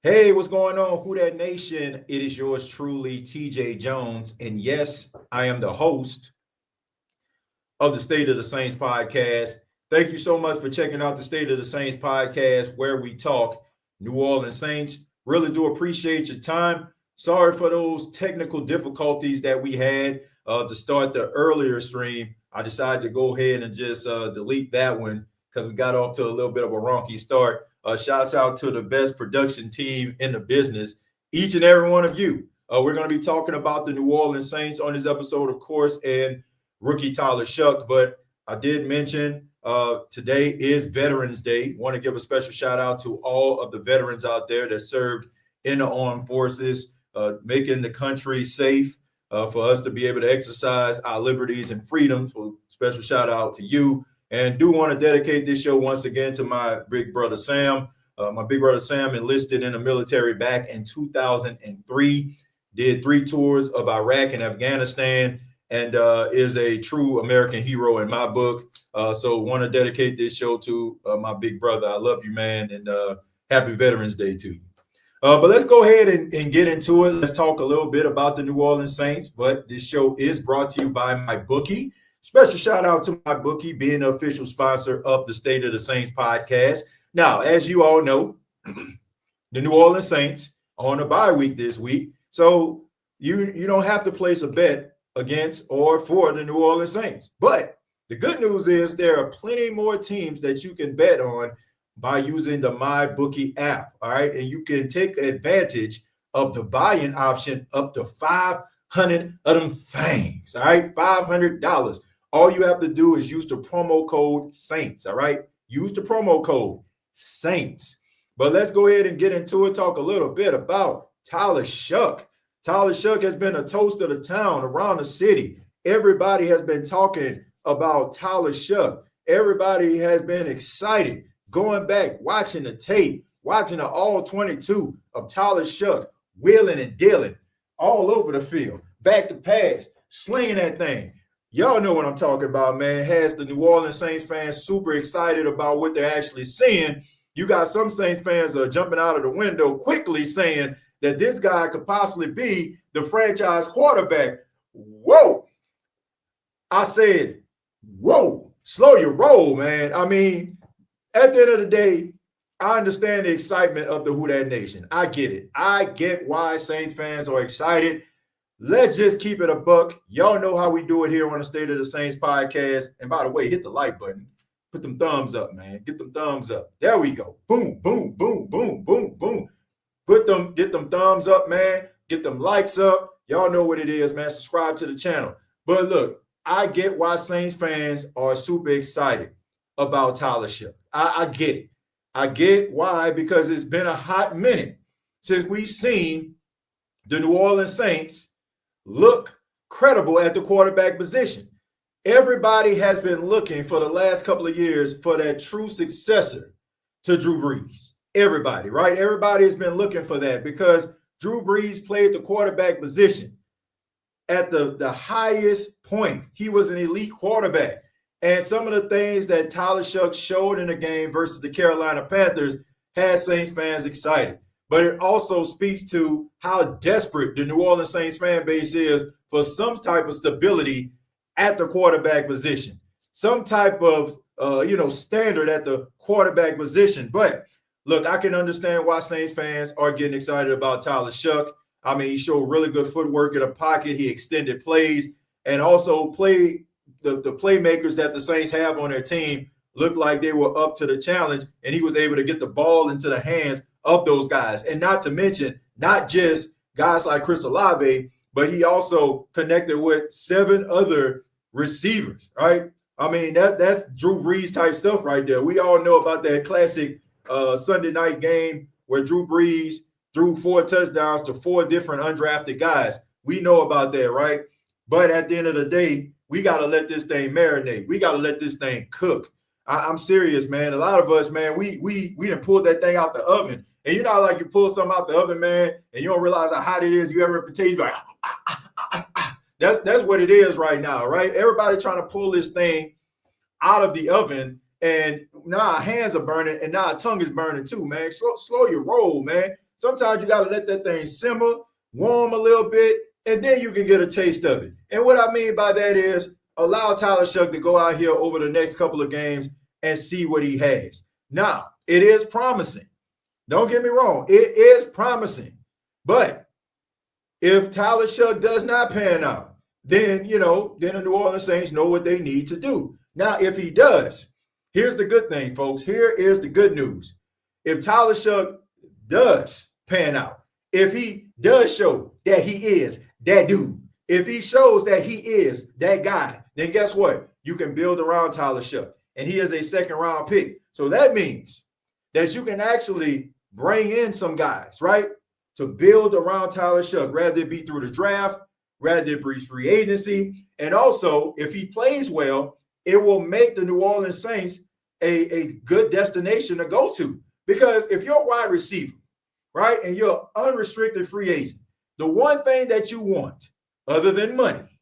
Hey, what's going on? Who Dat Nation? It is yours truly, TJ Jones. And yes, I am the host of the State of the Saints podcast. Thank you so much for checking out the State of the Saints podcast, where we talk New Orleans Saints. Really do appreciate your time. Sorry for those technical difficulties that we had to start the earlier stream. I decided to go ahead and just delete that one because we got off to a little bit of a ronky start. Shouts out to the best production team in the business, each and every one of you. We're going to be talking about the New Orleans Saints on this episode, of course, and rookie Tyler Shough. But I did mention today is Veterans Day. Want to give a special shout out to all of the veterans out there that served in the armed forces, making the country safe for us to be able to exercise our liberties and freedoms. So special shout out to you. And do want to dedicate this show once again to my big brother Sam. My big brother Sam enlisted in the military back in 2003, did 3 tours of Iraq and Afghanistan, and is a true American hero in my book. So want to dedicate this show to my big brother. I love you, man, and happy Veterans Day to you. But let's go ahead and get into it. Let's talk a little bit about the New Orleans Saints. But this show is brought to you by my bookie. Special shout out to my bookie being the official sponsor of the State of the Saints podcast. Now, as you all know, the New Orleans Saints are on a bye week this week. So you don't have to place a bet against or for the New Orleans Saints. But the good news is there are plenty more teams that you can bet on by using the MyBookie app. All right. And you can take advantage of the buy-in option up to 500 of them things. All right. $500. All you have to do is use the promo code Saints. All right. Use the promo code Saints. But let's go ahead and get into it. Talk a little bit about Tyler Shough. Tyler Shough has been a toast of the town around the city. Everybody has been talking about Tyler Shough. Everybody has been excited, going back, watching the tape, watching the all 22 of Tyler Shough, wheeling and dealing all over the field, back to pass, slinging that thing. Y'all know what I'm talking about, man. Has the New Orleans Saints fans super excited about what they're actually seeing. You got some Saints fans jumping out of the window quickly saying that this guy could possibly be the franchise quarterback. Whoa. I said, whoa, slow your roll, man. I mean, at the end of the day, I understand the excitement of the Who Dat Nation. I get it. I get why Saints fans are excited. Let's just keep it a buck. Y'all know how we do it here on the State of the Saints podcast. And by the way, hit the like button. Put them thumbs up, man. Get them thumbs up. There we go. Boom, boom, boom, boom, boom, boom. Get them thumbs up, man. Get them likes up. Y'all know what it is, man. Subscribe to the channel. But look, I get why Saints fans are super excited about Tyler Shough. I get it. I get why, because it's been a hot minute since we've seen the New Orleans Saints look credible at the quarterback position. Everybody has been looking for the last couple of years for that true successor to Drew Brees. Everybody, right? Everybody has been looking for that because Drew Brees played the quarterback position at the highest point. He was an elite quarterback. And some of the things that Tyler Shough showed in the game versus the Carolina Panthers had Saints fans excited. But it also speaks to how desperate the New Orleans Saints fan base is for some type of stability at the quarterback position, some type of standard at the quarterback position. But look, I can understand why Saints fans are getting excited about Tyler Shough. I mean, he showed really good footwork in the pocket. He extended plays and also played the playmakers that the Saints have on their team looked like they were up to the challenge, and he was able to get the ball into the hands of those guys. And not to mention, not just guys like Chris Olave, but he also connected with 7 other receivers, right? I mean, that's Drew Brees type stuff right there. We all know about that classic Sunday night game where Drew Brees threw 4 touchdowns to 4 different undrafted guys. We know about that, right? But at the end of the day, we got to let this thing marinate. We got to let this thing cook. I'm serious, man. A lot of us, man, we done pulled that thing out the oven. And you know, like you pull something out the oven, man, and you don't realize how hot it is. You ever potato like that's what it is right now, right? Everybody trying to pull this thing out of the oven, and now our hands are burning, and now our tongue is burning too, man. Slow your roll, man. Sometimes you got to let that thing simmer, warm a little bit, and then you can get a taste of it. And what I mean by that is allow Tyler Shough to go out here over the next couple of games and see what he has. Now, it is promising. Don't get me wrong. It is promising. But if Tyler Shough does not pan out, then the New Orleans Saints know what they need to do. Now, if he does, here's the good thing, folks. Here is the good news. If Tyler Shough does pan out, if he does show that he is that dude, if he shows that he is that guy, then guess what? You can build around Tyler Shough, and he is a second-round pick. So that means that you can actually bring in some guys, right, to build around Tyler Shough, rather it be through the draft, rather it be free agency. And also, if he plays well, it will make the New Orleans Saints a good destination to go to. Because if you're a wide receiver, right, and you're an unrestricted free agent, the one thing that you want, other than money,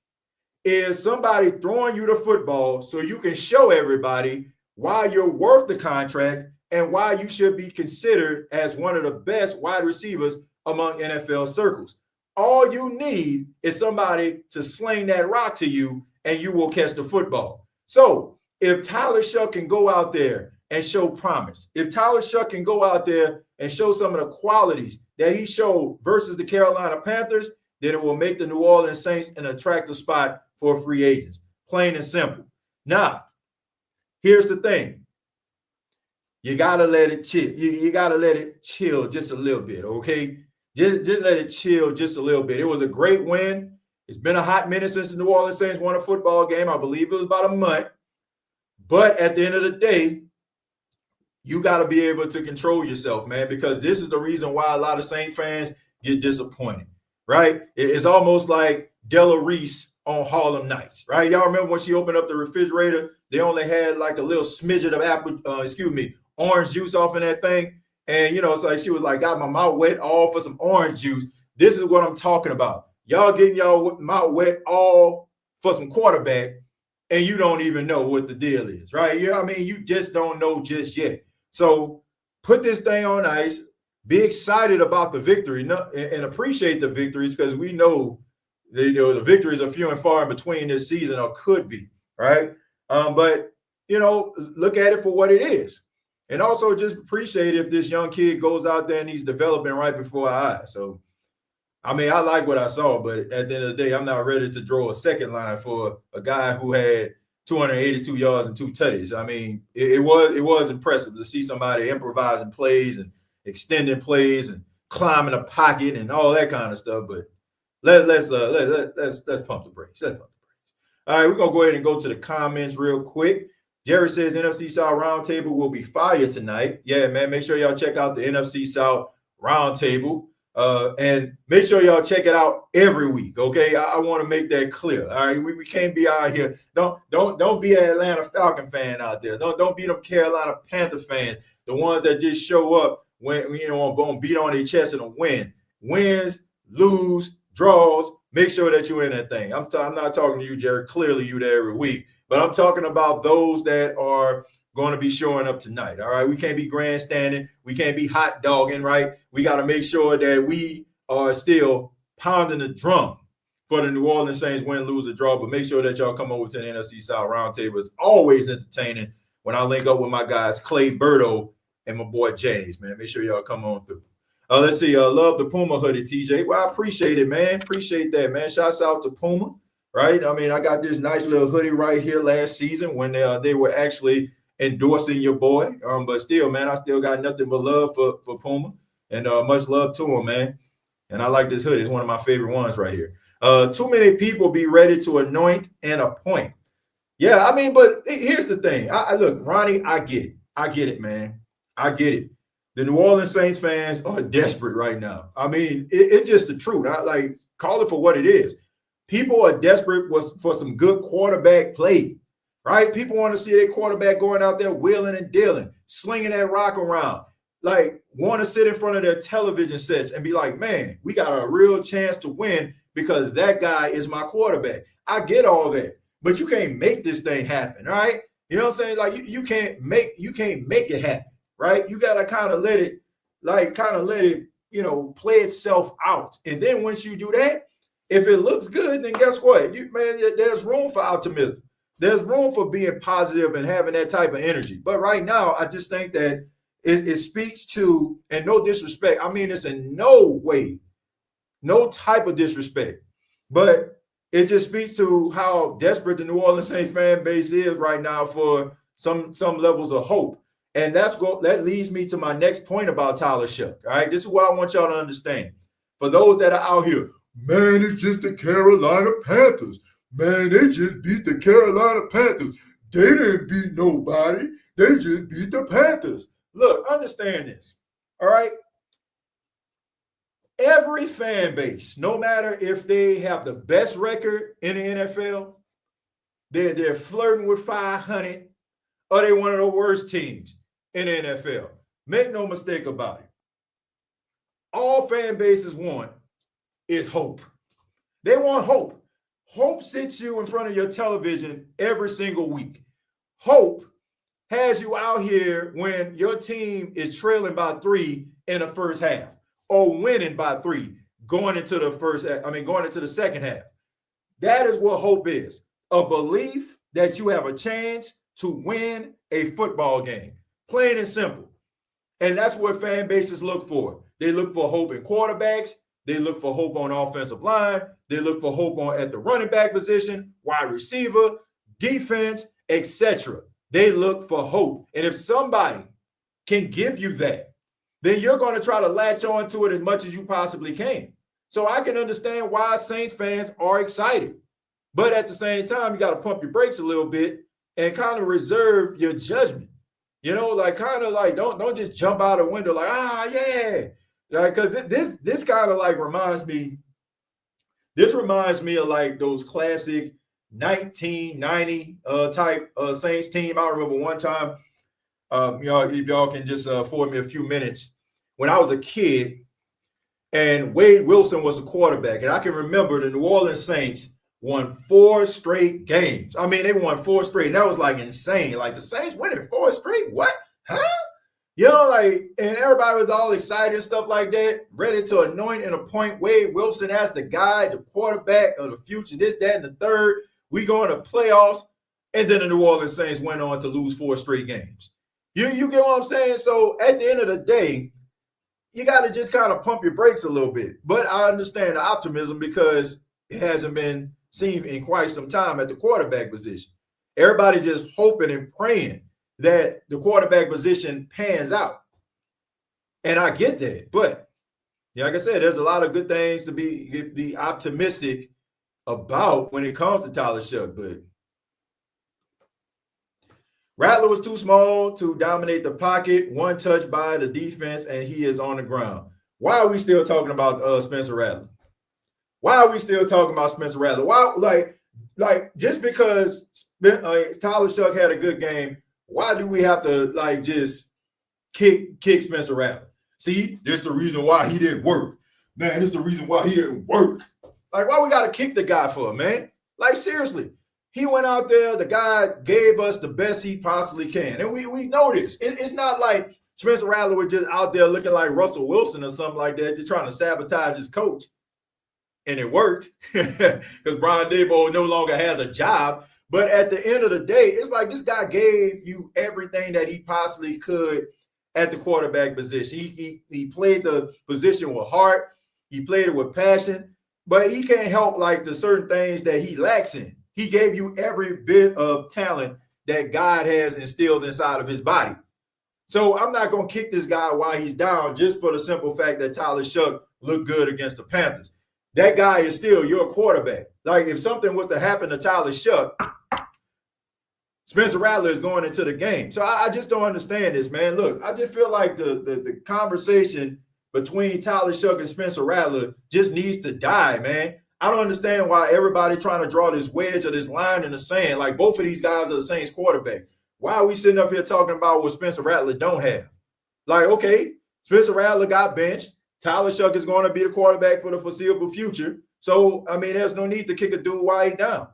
is somebody throwing you the football so you can show everybody why you're worth the contract and why you should be considered as one of the best wide receivers among NFL circles. All you need is somebody to sling that rock to you and you will catch the football. So if Tyler Shough can go out there and show promise, if Tyler Shough can go out there and show some of the qualities that he showed versus the Carolina Panthers, then it will make the New Orleans Saints an attractive spot for free agents. Plain and simple. Now, here's the thing. You got to let it chill. You got to let it chill just a little bit, okay? Just let it chill just a little bit. It was a great win. It's been a hot minute since the New Orleans Saints won a football game. I believe it was about a month. But at the end of the day, you got to be able to control yourself, man, because this is the reason why a lot of Saints fans get disappointed, right? It's almost like Della Reese on Harlem Nights, right? Y'all remember when she opened up the refrigerator, they only had like a little smidget of orange juice off in that thing. And, it's like she was like, got my mouth wet all for some orange juice. This is what I'm talking about. Y'all getting y'all mouth wet all for some quarterback, and you don't even know what the deal is, right? You just don't know just yet. So put this thing on ice, be excited about the victory and appreciate the victories, because we know the victories are few and far in between this season, or could be, right? But look at it for what it is. And also just appreciate if this young kid goes out there and he's developing right before our eyes. So, I like what I saw, but at the end of the day, I'm not ready to draw a second line for a guy who had 282 yards and 2 tutties. It was impressive to see somebody improvising plays and extending plays and climbing a pocket and all that kind of stuff. But let's pump the brakes. All right, we're gonna go ahead and go to the comments real quick. Jerry says NFC South Roundtable will be fire tonight. Yeah, man, make sure y'all check out the NFC South Roundtable. And make sure y'all check it out every week, okay? I want to make that clear. All right, we can't be out here. Don't be an Atlanta Falcon fan out there. Don't be them Carolina Panther fans, the ones that just show up when going beat on their chest and win. Wins, lose, draws. Make sure that you're in that thing. I'm not talking to you, Jerry. Clearly, you there every week, but I'm talking about those that are going to be showing up tonight. All right. We can't be grandstanding. We can't be hot dogging, right? We got to make sure that we are still pounding the drum for the New Orleans Saints win, lose, or draw. But make sure that y'all come over to the NFC South Roundtable. It's always entertaining when I link up with my guys, Clay Berto and my boy James, man. Make sure y'all come on through. Let's see. Love the Puma hoodie, TJ. Well, I appreciate it, man. Appreciate that, man. Shouts out to Puma, right? I got this nice little hoodie right here last season when they were actually endorsing your boy, but still, man, I still got nothing but love for Puma, and much love to him, man. And I like this hoodie; it's one of my favorite ones right here. Too many people be ready to anoint and appoint. Yeah, but here's the thing. Look, Ronnie, I get it, man. I get it. The New Orleans Saints fans are desperate right now. It's just the truth. I call it for what it is. People are desperate for some good quarterback play. Right? People want to see their quarterback going out there wheeling and dealing, slinging that rock around, want to sit in front of their television sets and be like, man, we got a real chance to win because that guy is my quarterback. I get all that, but you can't make this thing happen, all right? You know what I'm saying? You can't make it happen, right? You got to kind of let it, play itself out. And then once you do that, if it looks good, then guess what? There's room for optimism. There's room for being positive and having that type of energy. But right now, I just think that it speaks to, and no disrespect, I mean, it's in no way, no type of disrespect, but it just speaks to how desperate the New Orleans Saints fan base is right now for some levels of hope. And that leads me to my next point about Tyler Shough. All right, this is what I want y'all to understand. For those that are out here, man, it's just the Carolina Panthers. Man, they just beat the Carolina Panthers. They didn't beat nobody. They just beat the Panthers. Look, understand this. All right. Every fan base, no matter if they have the best record in the NFL, they're flirting with 500, or they're one of the worst teams in the NFL. Make no mistake about it. All fan bases want is hope. They want hope. Hope sits you in front of your television every single week. Hope has you out here when your team is trailing by 3 in the first half, or winning by 3 going into the second half. That is what hope is. A belief that you have a chance to win a football game. Plain and simple. And that's what fan bases look for. They look for hope in quarterbacks. They look for hope on offensive line. They look for hope at the running back position, wide receiver, defense, etc. They look for hope. And if somebody can give you that, then you're going to try to latch on to it as much as you possibly can. So I can understand why Saints fans are excited. But at the same time, you got to pump your brakes a little bit and kind of reserve your judgment. Don't just jump out a window like, yeah. Because this kind of reminds me of like those classic 1990 type Saints team. I remember one time, if y'all can just afford me a few minutes, when I was a kid and Wade Wilson was a quarterback, and I can remember the New Orleans Saints won 4 straight games. I mean, they won 4 straight. And that was insane. The Saints winning 4 straight? What? Huh? And everybody was all excited and stuff like that, ready to anoint and appoint Wade Wilson as the guy, the quarterback of the future, this, that, and the third. We go into playoffs, and then the New Orleans Saints went on to lose 4 straight games. You get what I'm saying? So at the end of the day, you got to just kind of pump your brakes a little bit. But I understand the optimism because it hasn't been seen in quite some time at the quarterback position. Everybody just hoping and praying that the quarterback position pans out. And I get that. But like I said, there's a lot of good things to be optimistic about when it comes to Tyler Shough. But Rattler was too small to dominate the pocket. One touch by the defense, and he is on the ground. Why are we still talking about Spencer Rattler? Why are we still talking about Spencer Rattler? Why, just because Tyler Shough had a good game, why do we have to just kick Spencer Rattler? See, this is the reason why he didn't work. Man, this is the reason why he didn't work. Why we got to kick the guy for, man? Seriously. He went out there, the guy gave us the best he possibly can. And we know this. It's not like Spencer Rattler was just out there looking like Russell Wilson or something like that, just trying to sabotage his coach. And it worked because Brian Daboll no longer has a job. But at the end of the day, it's like this guy gave you everything that he possibly could at the quarterback position. He played the position with heart. He played it with passion. But he can't help the certain things that he lacks in. He gave you every bit of talent that God has instilled inside of his body. So I'm not going to kick this guy while he's down just for the simple fact that Tyler Shough looked good against the Panthers. That guy is still your quarterback. If something was to happen to Tyler Shough, Spencer Rattler is going into the game. So I just don't understand this, man. Look, I just feel like the conversation between Tyler Shough and Spencer Rattler just needs to die, man. I don't understand why everybody trying to draw this wedge or this line in the sand. Both of these guys are the Saints quarterback. Why are we sitting up here talking about what Spencer Rattler don't have? Okay, Spencer Rattler got benched. Tyler Shough is going to be the quarterback for the foreseeable future. So, there's no need to kick a dude while he's down.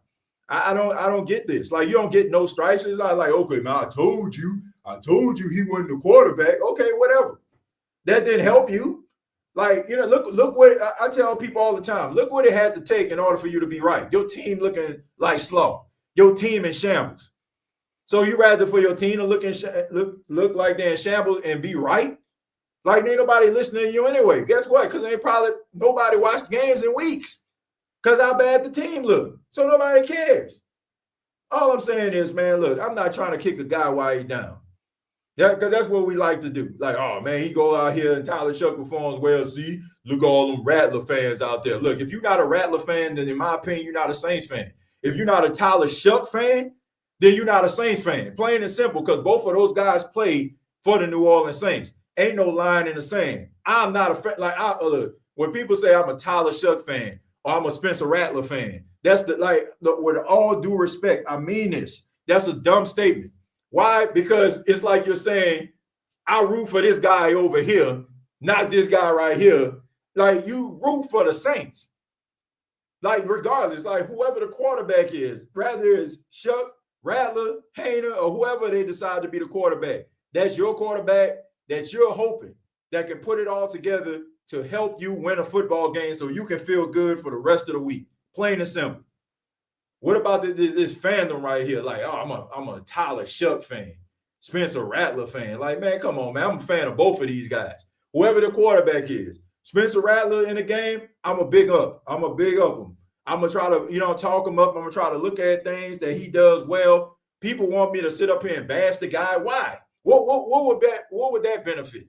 I don't get this. You don't get no stripes. It's not okay, man, I told you he wasn't the quarterback. Okay, whatever. That didn't help you. Like, look what I tell people all the time. Look what it had to take in order for you to be right. Your team looking like slow. Your team in shambles. So you rather for your team to look like they're in shambles and be right? Like, ain't nobody listening to you anyway. Guess what? Because ain't probably nobody watched games in weeks because how bad the team look. So nobody cares. All I'm saying is, man, look, I'm not trying to kick a guy while he's down. Yeah, because that's what we like to do. Like, oh, man, he go out here and Tyler Shough performs well. See, look at all them Rattler fans out there. Look, if you're not a Rattler fan, then in my opinion, you're not a Saints fan. If you're not a Tyler Shough fan, then you're not a Saints fan. Plain and simple, because both of those guys played for the New Orleans Saints. Ain't no line in the sand. I'm not a fan. Like, look, when people say I'm a Tyler Shough fan or I'm a Spencer Rattler fan, that's with all due respect, I mean this. That's a dumb statement. Why? Because it's like you're saying, I root for this guy over here, not this guy right here. Like, you root for the Saints. Like, regardless, like whoever the quarterback is, whether it's Shough, Rattler, Hayner, or whoever they decide to be the quarterback, that's your quarterback that you're hoping that can put it all together to help you win a football game so you can feel good for the rest of the week. Plain and simple. What about this fandom right here? Like, oh, I'm a Tyler Shough fan, Spencer Rattler fan. Like, man, come on, man. I'm a fan of both of these guys. Whoever the quarterback is. Spencer Rattler in the game, I'm a big up. I'm a big up him. I'm going to try to, talk him up. I'm going to try to look at things that he does well. People want me to sit up here and bash the guy. Why? What would that benefit?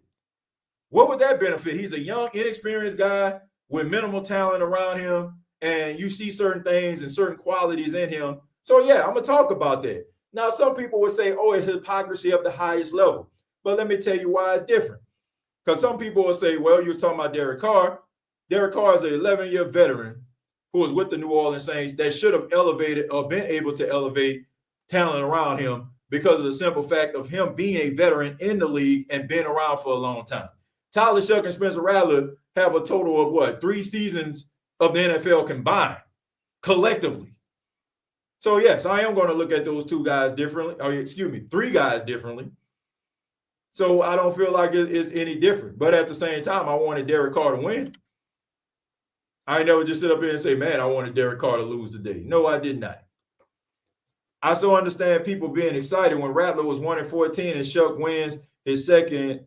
What would that benefit? He's a young, inexperienced guy with minimal talent around him, and you see certain things and certain qualities in him. So, yeah, I'm going to talk about that. Now, some people would say, oh, it's hypocrisy of the highest level. But let me tell you why it's different. Because some people will say, well, you're talking about Derek Carr. Derek Carr is an 11-year veteran who was with the New Orleans Saints that should have elevated or been able to elevate talent around him because of the simple fact of him being a veteran in the league and been around for a long time. Tyler Shough and Spencer Rattler have a total of 3 seasons of the NFL combined, collectively. So, yes, I am going to look at those 2 guys differently. Or, excuse me, 3 guys differently. So I don't feel like it's any different. But at the same time, I wanted Derek Carr to win. I never just sit up here and say, man, I wanted Derek Carr to lose today. No, I did not. I so understand people being excited when Rattler was 1-14 and Shough wins his second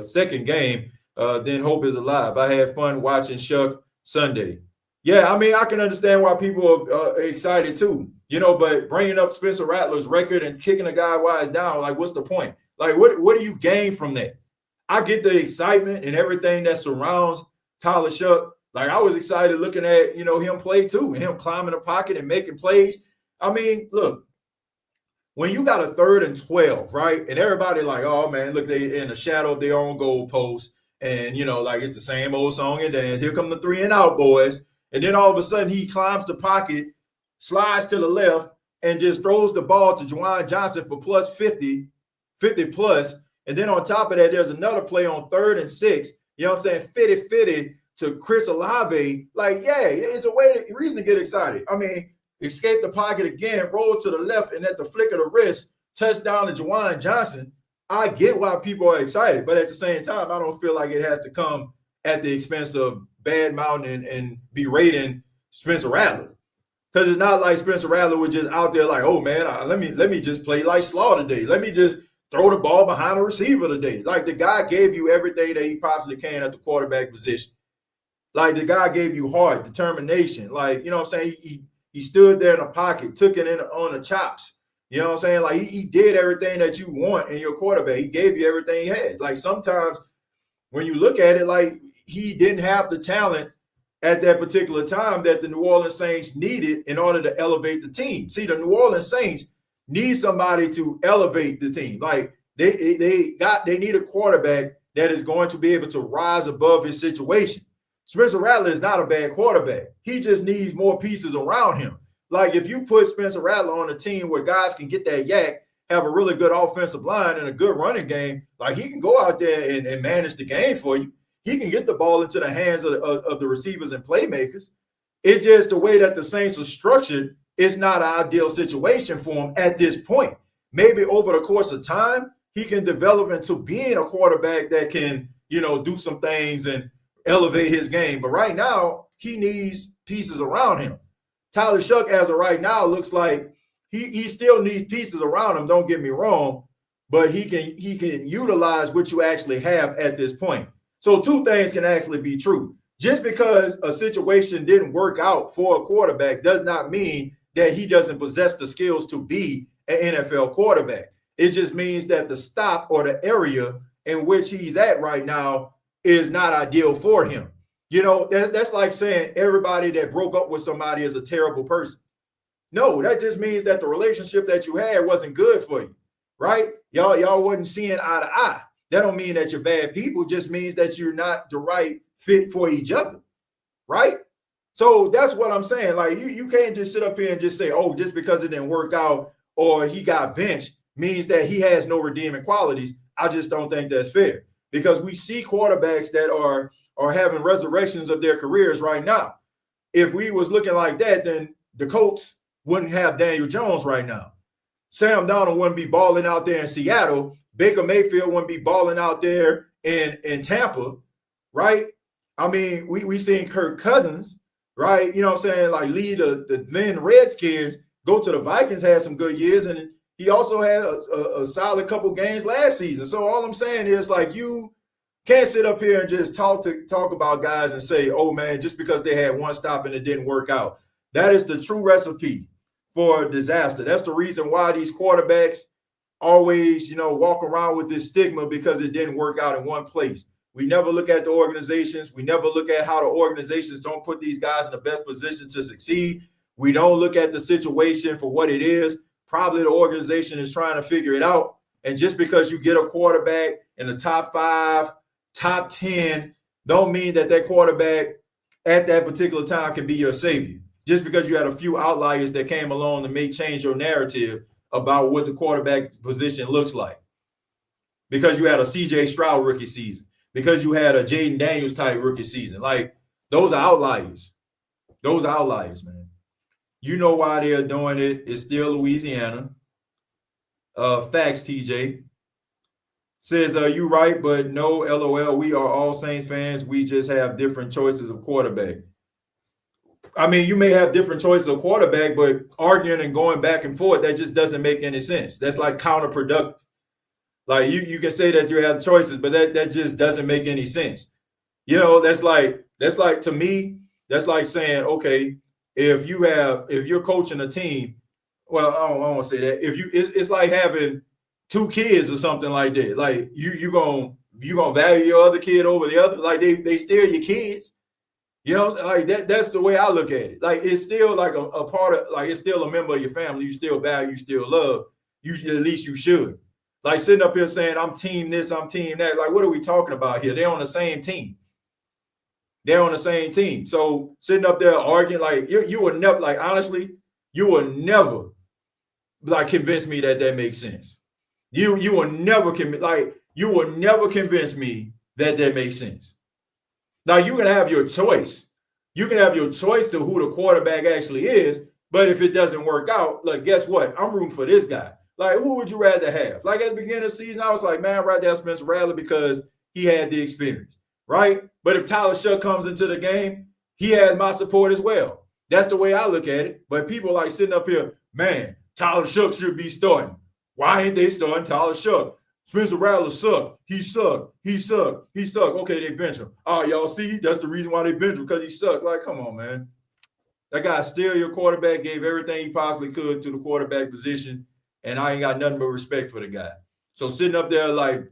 second game. Then hope is alive. I had fun watching Shough Sunday. Yeah, I mean, I can understand why people are excited too, but bringing up Spencer Rattler's record and kicking a guy while he's down, like, what's the point? Like, what do you gain from that? I get the excitement and everything that surrounds Tyler Shough. Like, I was excited looking at, him play too, and him climbing the pocket and making plays. I mean, look, when you got a 3rd and 12, right? And everybody like, oh man, look, they in the shadow of their own goal post. And, like, it's the same old song and dance. Here come the 3 and out, boys. And then all of a sudden he climbs the pocket, slides to the left, and just throws the ball to Juwan Johnson for plus 50 plus. And then on top of that, there's another play on 3rd and 6. You know what I'm saying? 50-50 to Chris Olave. Like, yeah, it's a reason to get excited. I mean, escape the pocket again, roll to the left, and at the flick of the wrist, touchdown to Juwan Johnson. I get why people are excited, but at the same time, I don't feel like it has to come at the expense of bad-mouthing and berating Spencer Rattler. Because it's not like Spencer Rattler was just out there like, oh, man, let me just play like Slaw today. Let me just throw the ball behind the receiver today. Like, the guy gave you everything that he possibly can at the quarterback position. Like, the guy gave you heart, determination. Like, you know what I'm saying? He stood there in the pocket, took it in on the chops. You know what I'm saying? Like, he did everything that you want in your quarterback. He gave you everything he had. Like, sometimes when you look at it, like, he didn't have the talent at that particular time that the New Orleans Saints needed in order to elevate the team. See, the New Orleans Saints need somebody to elevate the team. Like, they need a quarterback that is going to be able to rise above his situation. Spencer Rattler is not a bad quarterback. He just needs more pieces around him. Like, if you put Spencer Rattler on a team where guys can get that yak, have a really good offensive line and a good running game, like, he can go out there and manage the game for you. He can get the ball into the hands of the receivers and playmakers. It's just the way that the Saints are structured is not an ideal situation for him at this point. Maybe over the course of time, he can develop into being a quarterback that can do some things and elevate his game. But right now, he needs pieces around him. Tyler Shough, as of right now, looks like he still needs pieces around him. Don't get me wrong, but he can utilize what you actually have at this point. So two things can actually be true. Just because a situation didn't work out for a quarterback does not mean that he doesn't possess the skills to be an NFL quarterback. It just means that the stop or the area in which he's at right now is not ideal for him. That's like saying everybody that broke up with somebody is a terrible person. No, that just means that the relationship that you had wasn't good for you, right? Y'all wasn't seeing eye to eye. That don't mean that you're bad people. It just means that you're not the right fit for each other, right? So that's what I'm saying. Like you can't just sit up here and just say, oh, just because it didn't work out or he got benched means that he has no redeeming qualities. I just don't think that's fair, because we see quarterbacks that are having resurrections of their careers right now. If we was looking like that, then the Colts wouldn't have Daniel Jones right now. Sam Darnold wouldn't be balling out there in Seattle. Baker Mayfield wouldn't be balling out there in Tampa, right? I mean, we seen Kirk Cousins, right? You know what I'm saying? Like lead the then Redskins, go to the Vikings, had some good years, and he also had a solid couple games last season. So all I'm saying is, like, you can't sit up here and just talk about guys and say, oh man, just because they had one stop and it didn't work out. That is the true recipe for disaster. That's the reason why these quarterbacks always, walk around with this stigma, because it didn't work out in one place. We never look at the organizations. We never look at how the organizations don't put these guys in the best position to succeed. We don't look at the situation for what it is. Probably the organization is trying to figure it out. And just because you get a quarterback in the top 5, top 10, don't mean that quarterback at that particular time can be your savior. Just because you had a few outliers that came along to make change your narrative about what the quarterback position looks like. Because you had a CJ Stroud rookie season, because you had a Jaden Daniels type rookie season. Like, those are outliers. Those are outliers, man. You know why they're doing it. It's still Louisiana. Facts, TJ. Says, you right, but no, LOL, we are all Saints fans. We just have different choices of quarterback. I mean, you may have different choices of quarterback, but arguing and going back and forth, that just doesn't make any sense. That's like counterproductive. Like, you can say that you have choices, but that just doesn't make any sense. That's like to me, that's like saying, okay, if you're coaching a team, well, I don't want to say that. It's like having 2 kids or something like that. Like you gonna value your other kid over the other. Like they still your kids. Like that's the way I look at it. Like, it's still like a part of, like, it's still a member of your family. You still value, you still love. At least you should. Like, sitting up here saying, I'm team this, I'm team that. Like, what are we talking about here? They're on the same team. They're on the same team. So sitting up there arguing, like, you will never, like, honestly, you will never, like, convince me that makes sense. You will never convince me that makes sense. Now, you can have your choice. You can have your choice to who the quarterback actually is, but if it doesn't work out, like, guess what? I'm rooting for this guy. Like, who would you rather have? Like, at the beginning of the season, I was like, man, right there, Spencer Rattler, because he had the experience, right? But if Tyler Shough comes into the game, he has my support as well. That's the way I look at it. But people like sitting up here, man, Tyler Shough should be starting. Why ain't they starting Tyler Shough? Spencer Rattler sucked. He sucked. Okay, they bench him. Oh, y'all see? That's the reason why they bench him, because he sucked. Like, come on, man. That guy still your quarterback, gave everything he possibly could to the quarterback position, and I ain't got nothing but respect for the guy. So sitting up there like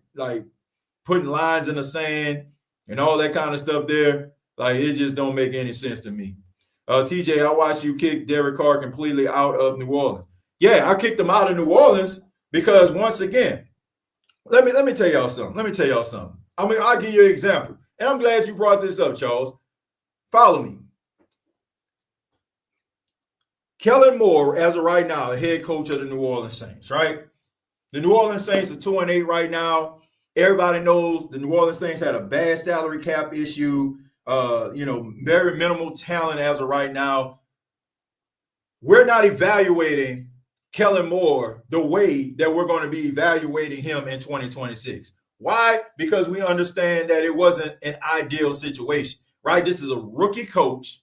putting lines in the sand and all that kind of stuff there, like, it just don't make any sense to me. TJ, I watched you kick Derek Carr completely out of New Orleans. Yeah, I kicked him out of New Orleans because, once again, let me tell y'all something. I mean, I'll give you an example. And I'm glad you brought this up, Charles. Follow me. Kellen Moore, as of right now, the head coach of the New Orleans Saints, right? The New Orleans Saints are 2-8 right now. Everybody knows the New Orleans Saints had a bad salary cap issue, very minimal talent as of right now. We're not evaluating Kellen Moore the way that we're going to be evaluating him in 2026. Why? Because we understand that it wasn't an ideal situation, right? This is a rookie coach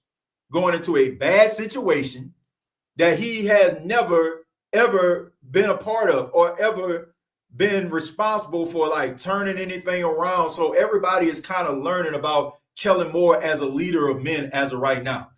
going into a bad situation that he has never, ever been a part of or ever been responsible for, like, turning anything around. So everybody is kind of learning about Kellen Moore as a leader of men as of right now.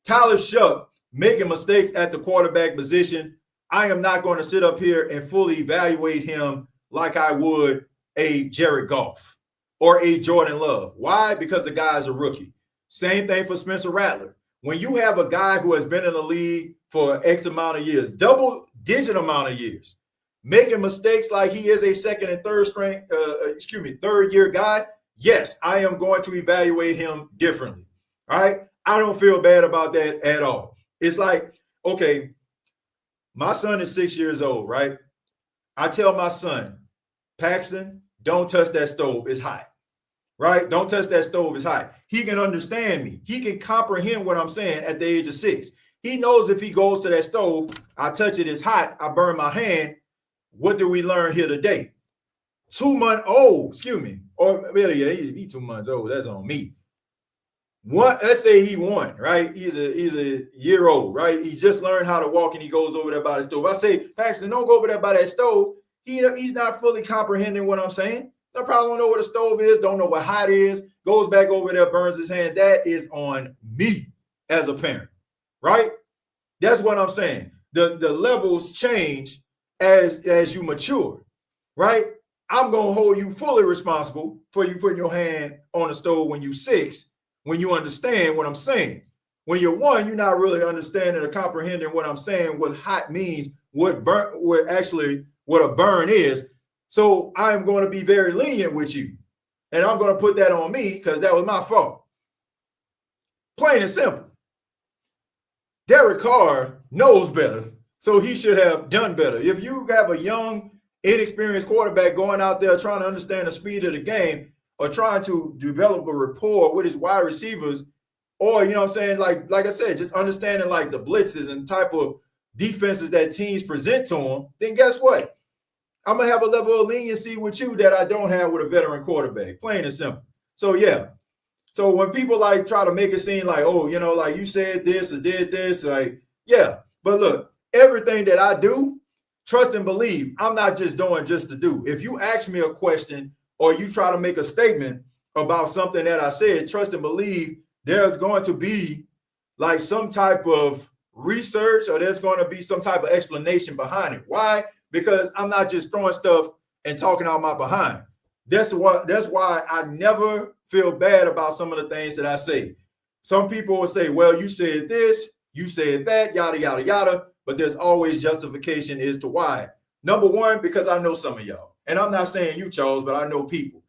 Tyler Shough making mistakes at the quarterback position. I am not going to sit up here and fully evaluate him like I would a Jared Goff or a Jordan Love. Why? Because the guy is a rookie. Same thing for Spencer Rattler. When you have a guy who has been in the league for X amount of years, double-digit amount of years, making mistakes like he is a second and third year guy, yes, I am going to evaluate him differently. All right? I don't feel bad about that at all. It's like, okay, my son is 6 years old, right? I tell my son, Paxton, don't touch that stove. It's hot, right? Don't touch that stove. It's hot. He can understand me. He can comprehend what I'm saying at the age of 6. He knows if he goes to that stove, I touch it, it's hot, I burn my hand. What do we learn here today? 2 months old, excuse me. Or really, yeah, he's 2 months old. That's on me. Let's say he won, right? He's a year old, right? He just learned how to walk and he goes over there by the stove. I say, Paxton, don't go over there by that stove. He's not fully comprehending what I'm saying. They probably don't know what a stove is, don't know what hot is, goes back over there, burns his hand. That is on me as a parent, right? That's what I'm saying. The levels change as you mature, right? I'm going to hold you fully responsible for you putting your hand on the stove when you're 6, when you understand what I'm saying. When you're 1, you're not really understanding or comprehending what I'm saying, what hot means, what a burn is. So I'm going to be very lenient with you. And I'm going to put that on me because that was my fault. Plain and simple. Derek Carr knows better, so he should have done better. If you have a young, inexperienced quarterback going out there trying to understand the speed of the game or trying to develop a rapport with his wide receivers, or, you know what I'm saying, like I said, just understanding like the blitzes and type of defenses that teams present to him, then guess what? I'm going to have a level of leniency with you that I don't have with a veteran quarterback, plain and simple. So, yeah. So when people like try to make it seem like, oh, you know, like you said this or did this, like, yeah. But look, everything that I do, trust and believe, I'm not just doing just to do. If you ask me a question or you try to make a statement about something that I said, trust and believe there's going to be like some type of research or there's going to be some type of explanation behind it. Why? Because I'm not just throwing stuff and talking out my behind. That's why I never feel bad about some of the things that I say. Some people will say, well, you said this, you said that, yada, yada, yada. But there's always justification as to why. Number one, because I know some of y'all. And I'm not saying you, Charles, but I know people.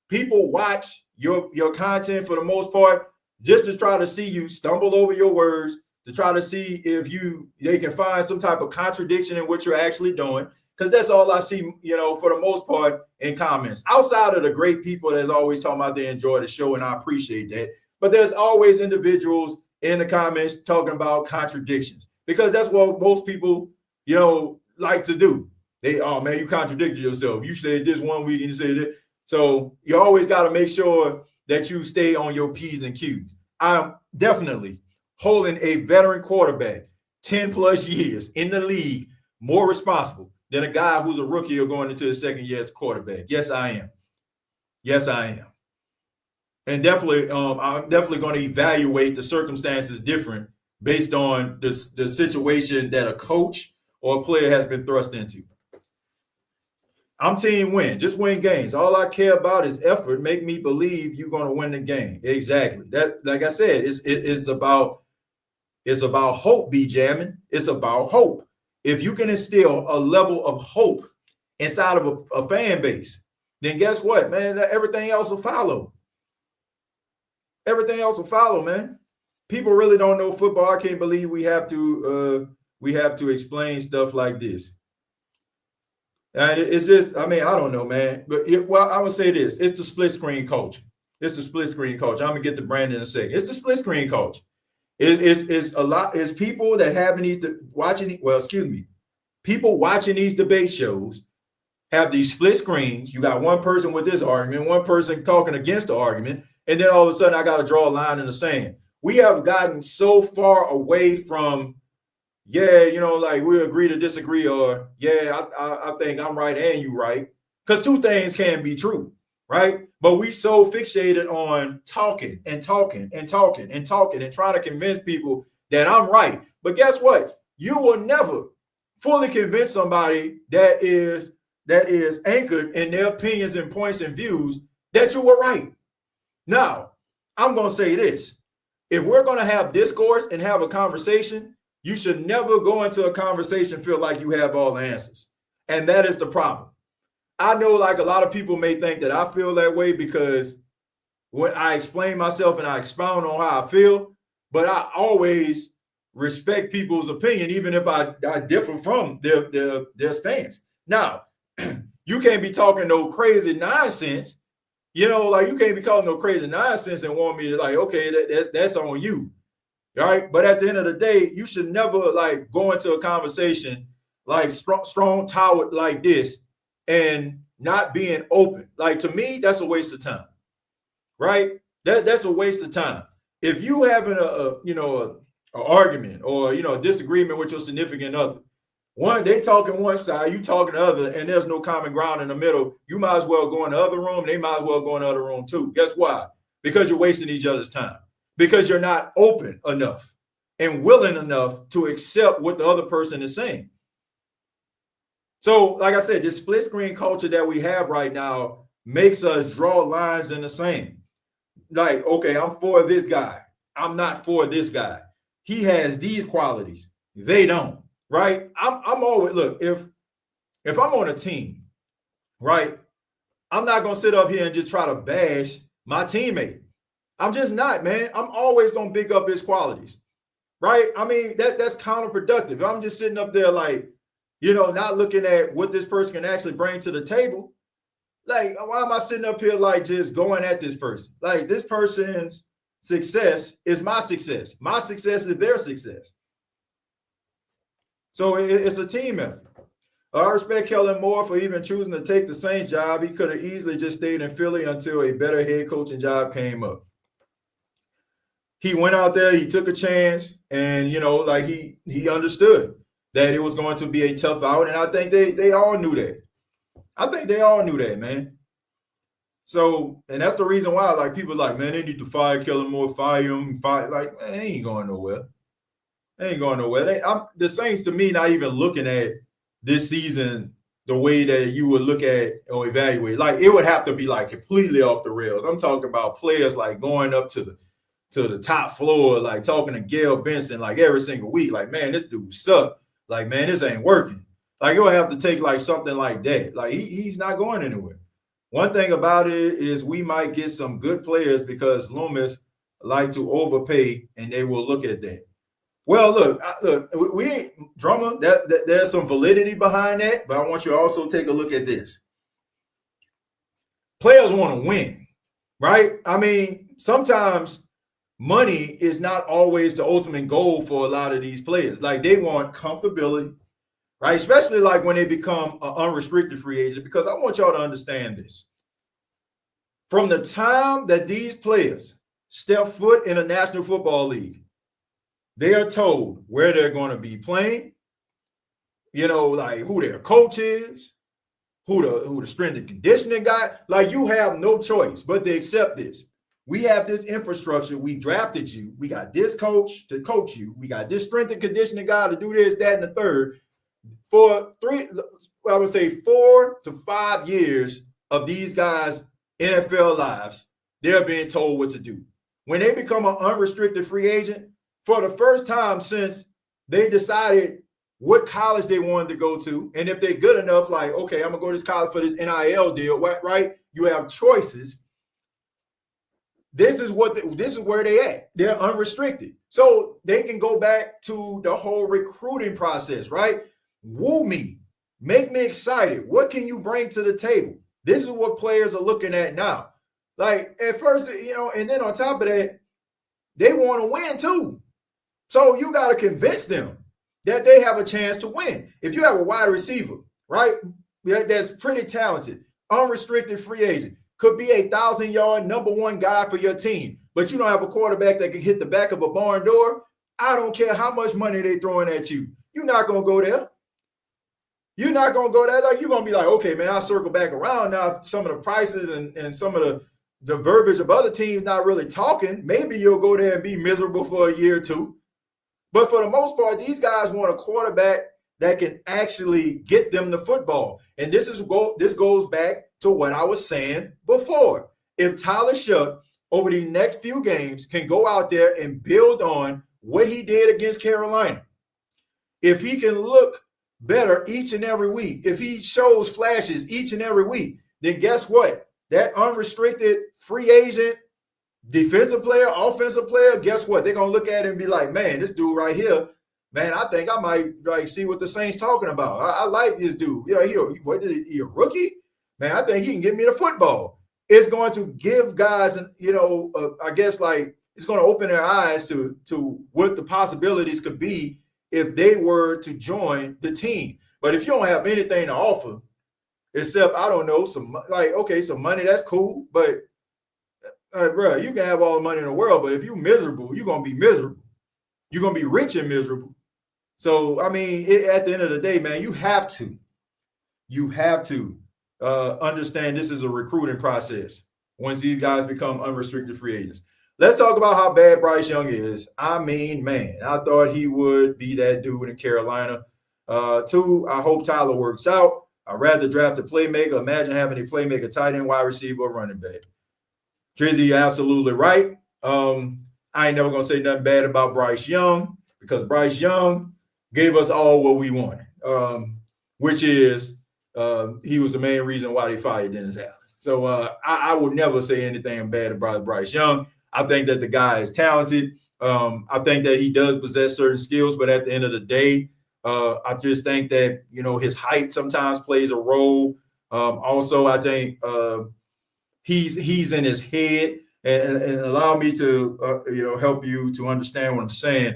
People watch your content for the most part just to try to see you stumble over your words, to try to see if they can find some type of contradiction in what you're actually doing. Because that's all I see, you know, for the most part in comments. Outside of the great people that's always talking about they enjoy the show, and I appreciate that. But there's always individuals in the comments talking about contradictions. Because that's what most people, you know, like to do. They, oh, man, you contradicted yourself. You said this one week and you said it. So you always got to make sure that you stay on your P's and Q's. I'm definitely holding a veteran quarterback, 10 plus years in the league, more responsible than a guy who's a rookie or going into his second year as a quarterback. Yes, I am. Yes, I am. And definitely, I'm definitely going to evaluate the circumstances different based on the situation that a coach or a player has been thrust into. I'm team win. Just win games. All I care about is effort. Make me believe you're going to win the game. Exactly. That, like I said, it's about hope, B jamming. It's about hope. If you can instill a level of hope inside of a fan base, then guess what, man? Everything else will follow. Everything else will follow, man. People really don't know football. I can't believe we have to explain stuff like this. And it's just, I mean, I don't know, man. But I would say this: it's the split screen culture. It's the split screen culture. I'm gonna get to Brandon in a second. It's the split screen culture. It's a lot. It's people that having these people watching these debate shows have these split screens. You got one person with this argument, one person talking against the argument, and then all of a sudden I got to draw a line in the sand. We have gotten so far away from, like we agree to disagree, or I think I'm right and you right, because two things can be true, right? But we so fixated on talking and talking and talking and talking and trying to convince people that I'm right. But guess what? You will never fully convince somebody that is anchored in their opinions and points and views that you were right. Now, I'm going to say this. If we're going to have discourse and have a conversation, you should never go into a conversation feel like you have all the answers. And that is the problem. I know like a lot of people may think that I feel that way because when I explain myself and I expound on how I feel, but I always respect people's opinion, even if I differ from their stance. Now, you can't be talking no crazy nonsense, like you can't be calling no crazy nonsense and want me to like, okay, that's on you, all right? But at the end of the day, you should never like go into a conversation like strong tower like this and not being open. Like to me, that's a waste of time, right? That's a waste of time. If you having a argument or a disagreement with your significant other, they talking one side, you talking the other, and there's no common ground in the middle, you might as well go in the other room. They might as well go in the other room too. Guess why? Because you're wasting each other's time. Because you're not open enough and willing enough to accept what the other person is saying. So, like I said, this split screen culture that we have right now makes us draw lines in the sand. Like, okay, I'm for this guy. I'm not for this guy. He has these qualities. They don't. Right? I'm always, look, if I'm on a team, right, I'm not gonna sit up here and just try to bash my teammate. I'm just not, man. I'm always gonna big up his qualities, right? I mean, that's counterproductive. If I'm just sitting up there like, not looking at what this person can actually bring to the table, like, why am I sitting up here like just going at this person? Like, this person's success is my success. My success is their success. So it's a team effort. I respect Kellen Moore for even choosing to take the Saints job. He could have easily just stayed in Philly until a better head coaching job came up. He went out there, he took a chance, and like he understood that it was going to be a tough out, and I think they all knew that. I think they all knew that, man. So, and that's the reason why, like, people like, man, they need to fire Kellen Moore, fire him, fire. Like, man, they ain't going nowhere. They ain't going nowhere. The Saints, to me, not even looking at this season the way that you would look at or evaluate. Like, it would have to be like completely off the rails. I'm talking about players like going up to the top floor, like talking to Gail Benson like every single week. Like, man, this dude sucked. Like, man, this ain't working. Like, you'll have to take like something like that. Like, he's not going anywhere. One thing about it is we might get some good players because Loomis like to overpay, and they will look at that. Well, look, we ain't drama. There's some validity behind that, but I want you to also take a look at this. Players want to win, right? I mean, sometimes money is not always the ultimate goal for a lot of these players. Like, they want comfortability, right? Especially like when they become an unrestricted free agent, because I want y'all to understand this. From the time that these players step foot in a National Football League, they are told where they're going to be playing, like who their coach is, who the strength and conditioning guy. Like, you have no choice but to accept this. We have this infrastructure. We drafted you. We got this coach to coach you. We got this strength and conditioning guy to do this, that, and the third. For 4 to 5 years of these guys' NFL lives, they're being told what to do. When they become an unrestricted free agent, for the first time since they decided what college they wanted to go to, and if they're good enough, like, okay, I'm going to go to this college for this NIL deal, right? You have choices. This is where they at. They're unrestricted. So they can go back to the whole recruiting process, right? Woo me. Make me excited. What can you bring to the table? This is what players are looking at now. Like, at first, and then on top of that, they want to win too. So you got to convince them that they have a chance to win. If you have a wide receiver, right? that's pretty talented, unrestricted free agent, could be a 1,000-yard number one guy for your team, but you don't have a quarterback that can hit the back of a barn door. I don't care how much money they're throwing at you. You're not going to go there. You're not going to go there. Like, you're going to be like, okay, man, I'll circle back around now. Some of the prices and some of the verbiage of other teams not really talking. Maybe you'll go there and be miserable for a year or two. But for the most part, these guys want a quarterback that can actually get them the football. And this goes back to what I was saying before. If Tyler Shough, over the next few games, can go out there and build on what he did against Carolina, if he can look better each and every week, if he shows flashes each and every week, then guess what? That unrestricted free agent, defensive player, offensive player, guess what? They're going to look at it and be like, man, this dude right here, man, I think I might see what the Saints talking about. I like this dude. Yeah, he a rookie? Man, I think he can get me the football. It's going to give guys, I guess, like, it's going to open their eyes to what the possibilities could be if they were to join the team. But if you don't have anything to offer, except, I don't know, some money, that's cool. But, bro, you can have all the money in the world, but if you're miserable, you're going to be miserable. You're going to be rich and miserable. So, I mean, at the end of the day, man, you have to understand this is a recruiting process once these guys become unrestricted free agents. Let's talk about how bad Bryce Young is. I mean, man, I thought he would be that dude in Carolina. Two, I hope Tyler works out. I'd rather draft a playmaker. Imagine having a playmaker, tight end, wide receiver, or running back. Trizzy, you're absolutely right. I ain't never going to say nothing bad about Bryce Young because Bryce Young gave us all what we wanted, which is he was the main reason why they fired Dennis Allen. So I would never say anything bad about Bryce Young. I think that the guy is talented. I think that he does possess certain skills, but at the end of the day, I just think that, his height sometimes plays a role. Also, I think he's in his head, and allow me to, help you to understand what I'm saying.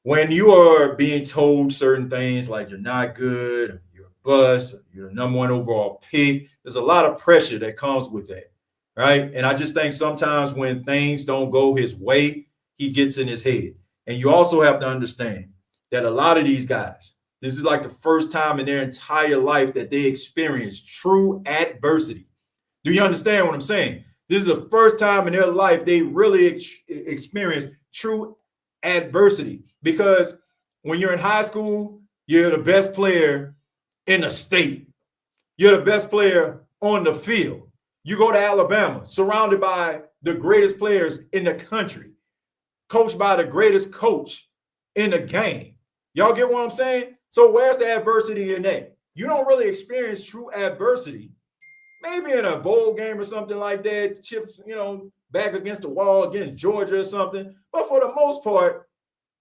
When you are being told certain things like you're not good, you're a bust, you're the number one overall pick, there's a lot of pressure that comes with that, right? And I just think sometimes when things don't go his way, he gets in his head. And you also have to understand that a lot of these guys, this is like the first time in their entire life that they experience true adversity. Do you understand what I'm saying? This is the first time in their life they really experience true adversity. Because when you're in high school, you're the best player in the state. You're the best player on the field. You go to Alabama, surrounded by the greatest players in the country, coached by the greatest coach in the game. Y'all get what I'm saying? So where's the adversity in that? You don't really experience true adversity. Maybe in a bowl game or something like that, chips, back against the wall against Georgia or something. But for the most part,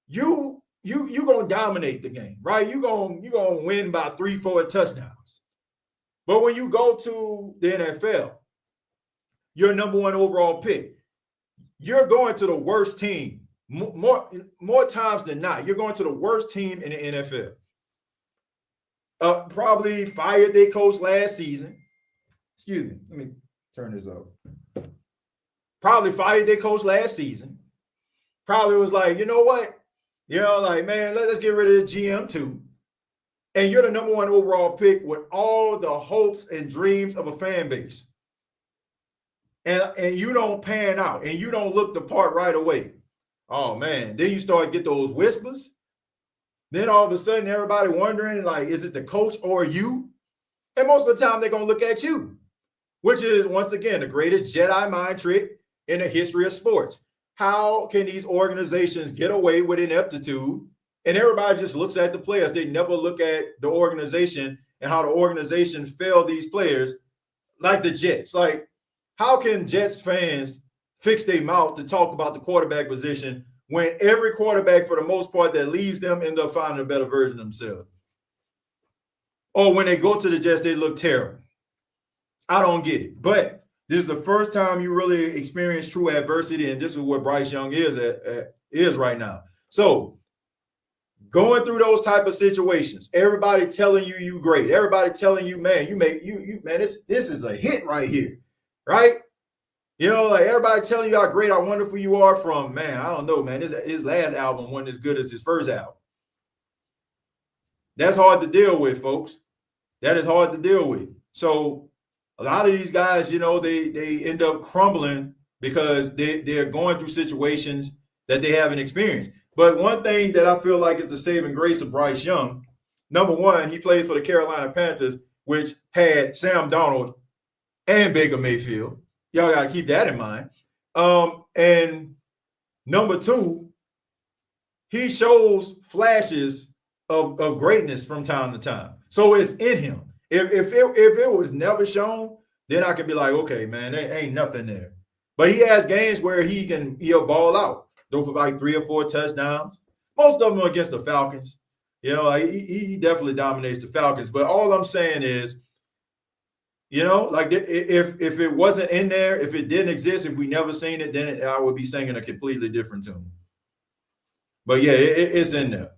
you gonna dominate the game, right? You gonna win by 3-4 touchdowns. But when you go to the NFL, you're number one overall pick. You're going to the worst team more times than not. You're going to the worst team in the NFL. Probably fired their coach last season. Excuse me. Let me turn this up. Probably fired their coach last season. Probably was like, you know what? Man, let's get rid of the GM too. And you're the number one overall pick with all the hopes and dreams of a fan base. And you don't pan out and you don't look the part right away. Oh, man. Then you start to get those whispers. Then all of a sudden, everybody wondering, like, is it the coach or you? And most of the time, they're going to look at you, which is, once again, the greatest Jedi mind trick in the history of sports. How can these organizations get away with ineptitude? And everybody just looks at the players. They never look at the organization and how the organization failed these players, like the Jets. Like, how can Jets fans fix their mouth to talk about the quarterback position when every quarterback, for the most part, that leaves them end up finding a better version of themselves? Or when they go to the Jets, they look terrible. I don't get it. But this is the first time you really experience true adversity, and this is what Bryce Young is right now. So going through those type of situations, everybody telling you great, everybody telling you, man, you man, this is a hit right here, right? You know, like everybody telling you how great, how wonderful you are from, man, I don't know, man, his last album wasn't as good as his first album. That's hard to deal with, folks. That is hard to deal with. So a lot of these guys, you know, they end up crumbling because they're going through situations that they haven't experienced. But one thing that I feel like is the saving grace of Bryce Young, number one, he played for the Carolina Panthers, which had Sam Darnold and Baker Mayfield. Y'all got to keep that in mind. And number two, he shows flashes of greatness from time to time. So it's in him. If it was never shown, then I could be like, okay, man, there ain't nothing there. But he has games where he'll ball out, throw for like 3 or 4 touchdowns. Most of them are against the Falcons. You know, like he definitely dominates the Falcons. But all I'm saying is, you know, like if it wasn't in there, if it didn't exist, if we never seen it, then I would be singing a completely different tune. But yeah, it's in there.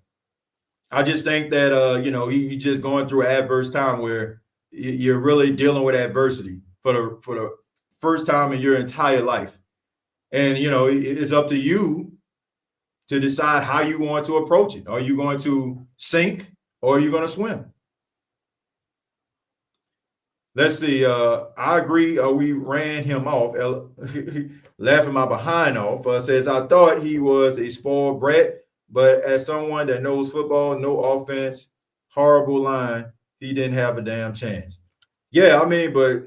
I just think that you know, he's just going through an adverse time where you're really dealing with adversity for the first time in your entire life, and you know, it's up to you to decide how you want to approach it. Are you going to sink or are you going to swim? Let's see. I agree. We ran him off. Laughing my behind off. Says I thought he was a spoiled brat. But as someone that knows football, no offense, horrible line, he didn't have a damn chance. Yeah, I mean, but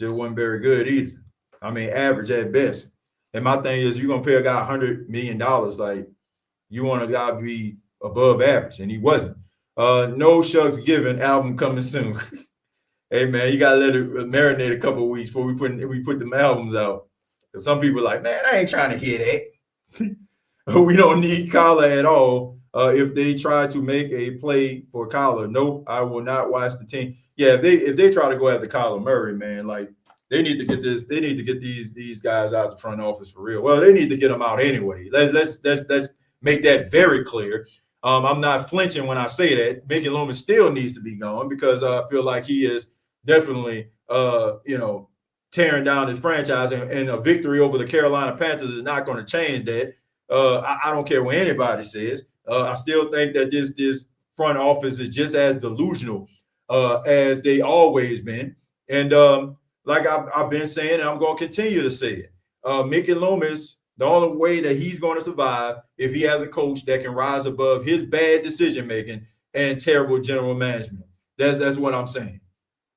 just wasn't very good either. I mean, average at best. And my thing is, you're going to pay a guy $100 million. Like, you want a guy to be above average, and he wasn't. No Shucks Given album coming soon. Hey, man, you got to let it marinate a couple of weeks before we put them albums out. Because some people are like, man, I ain't trying to hear that. We don't need Kyler at all. If they try to make a play for Kyler, nope, I will not watch the team. Yeah, if they try to go after Kyler Murray, man, like they need to get this. They need to get these guys out the front office for real. Well, they need to get them out anyway. Let's make that very clear. I'm not flinching when I say that. Mickey Loomis still needs to be gone because I feel like he is definitely, you know, tearing down his franchise, and a victory over the Carolina Panthers is not going to change that. I don't care what anybody says. I still think that this front office is just as delusional as they always been. And like I've been saying, and I'm going to continue to say it, Mickey Loomis, the only way that he's going to survive if he has a coach that can rise above his bad decision-making and terrible general management. That's what I'm saying.